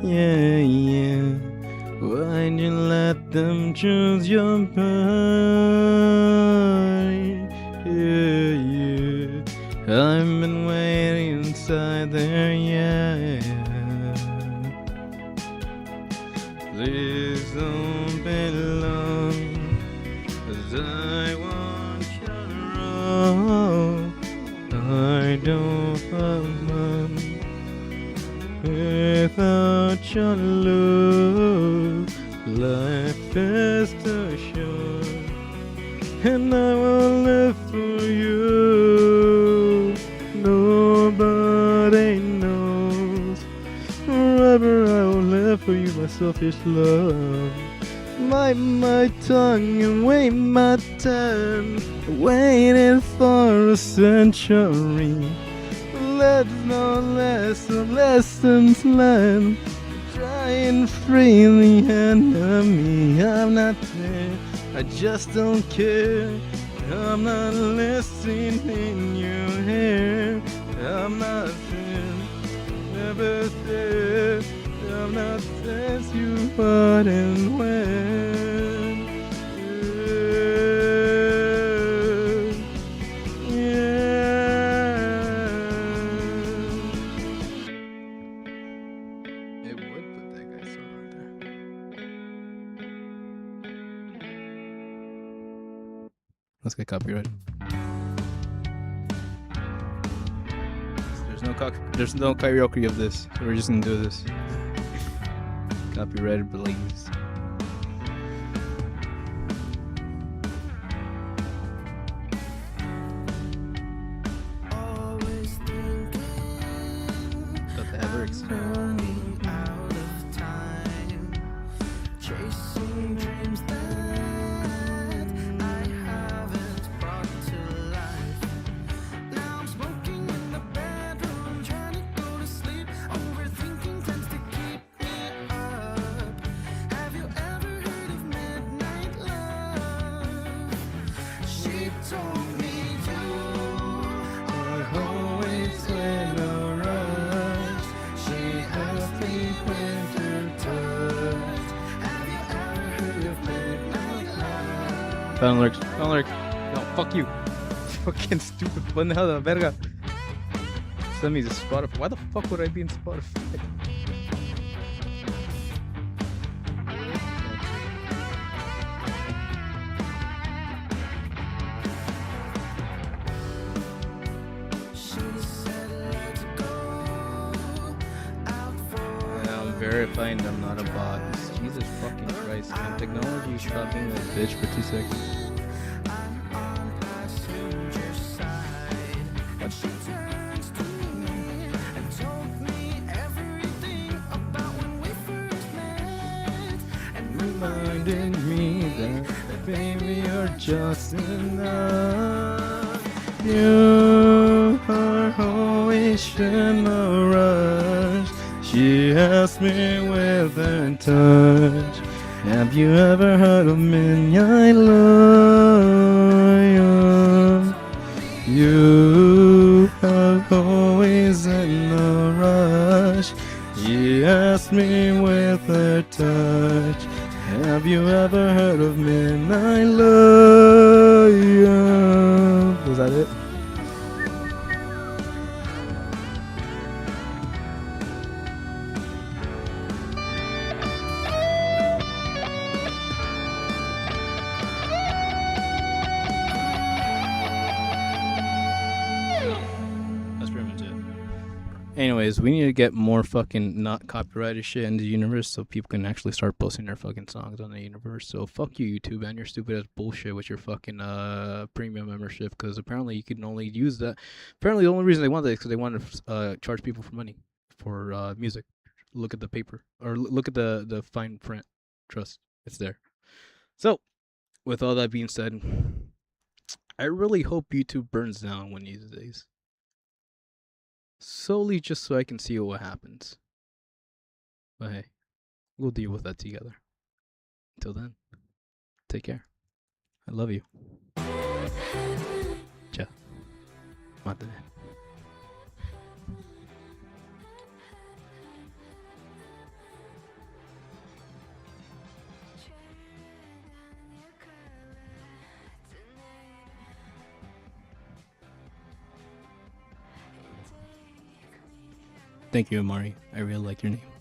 yeah, yeah. Why'd you let them choose your body, yeah, yeah. I've been waiting inside there, yeah. Please don't be long, 'cause I want you wrong. I don't have money without your love. Life is too short, and I will live for you. Nobody knows. Forever I will live for you, my selfish love. Bite my tongue and wait my turn, waiting for a century. Let's no lessons learned. Trying free the enemy. I'm not there, I just don't care. I'm not listening in your hair. I'm not there, never there. I'm not since you what and when. It would put that guy's song out there. Let's get copyright. There's no karaoke of this, so we're just gonna do this. Copyrighted, please. Thought they have lyrics. Found lyrics. No, fuck you. Fucking stupid. Pendeja de verga. Send me to Spotify. Why the fuck would I be in Spotify? verifying I'm not a bot. Jesus fucking Christ, man. Technology stop being a bitch for 2 seconds. Reminding me that baby you're just enough. You are always in a rush. She asked me with her touch, have you ever heard of me? I love you. You are always in a rush. She asked me with her touch, have you ever heard of me? I love you. Was that it? That's pretty much it. Anyways, we need to get more fucking not copyrighted shit in the universe so people can actually start posting their fucking songs on the universe. So fuck you, YouTube, and your stupid ass bullshit with your fucking premium membership, because apparently you can only use that. Apparently the only reason they want that is because they want to charge people for money for music. Look at the paper, or look at the fine print. Trust, it's there. So, with all that being said, I really hope YouTube burns down one of these days. Solely just so I can see what happens. But hey, we'll deal with that together. Until then, take care. I love you. Ciao. Matane. Thank you, Amari. I really like your name.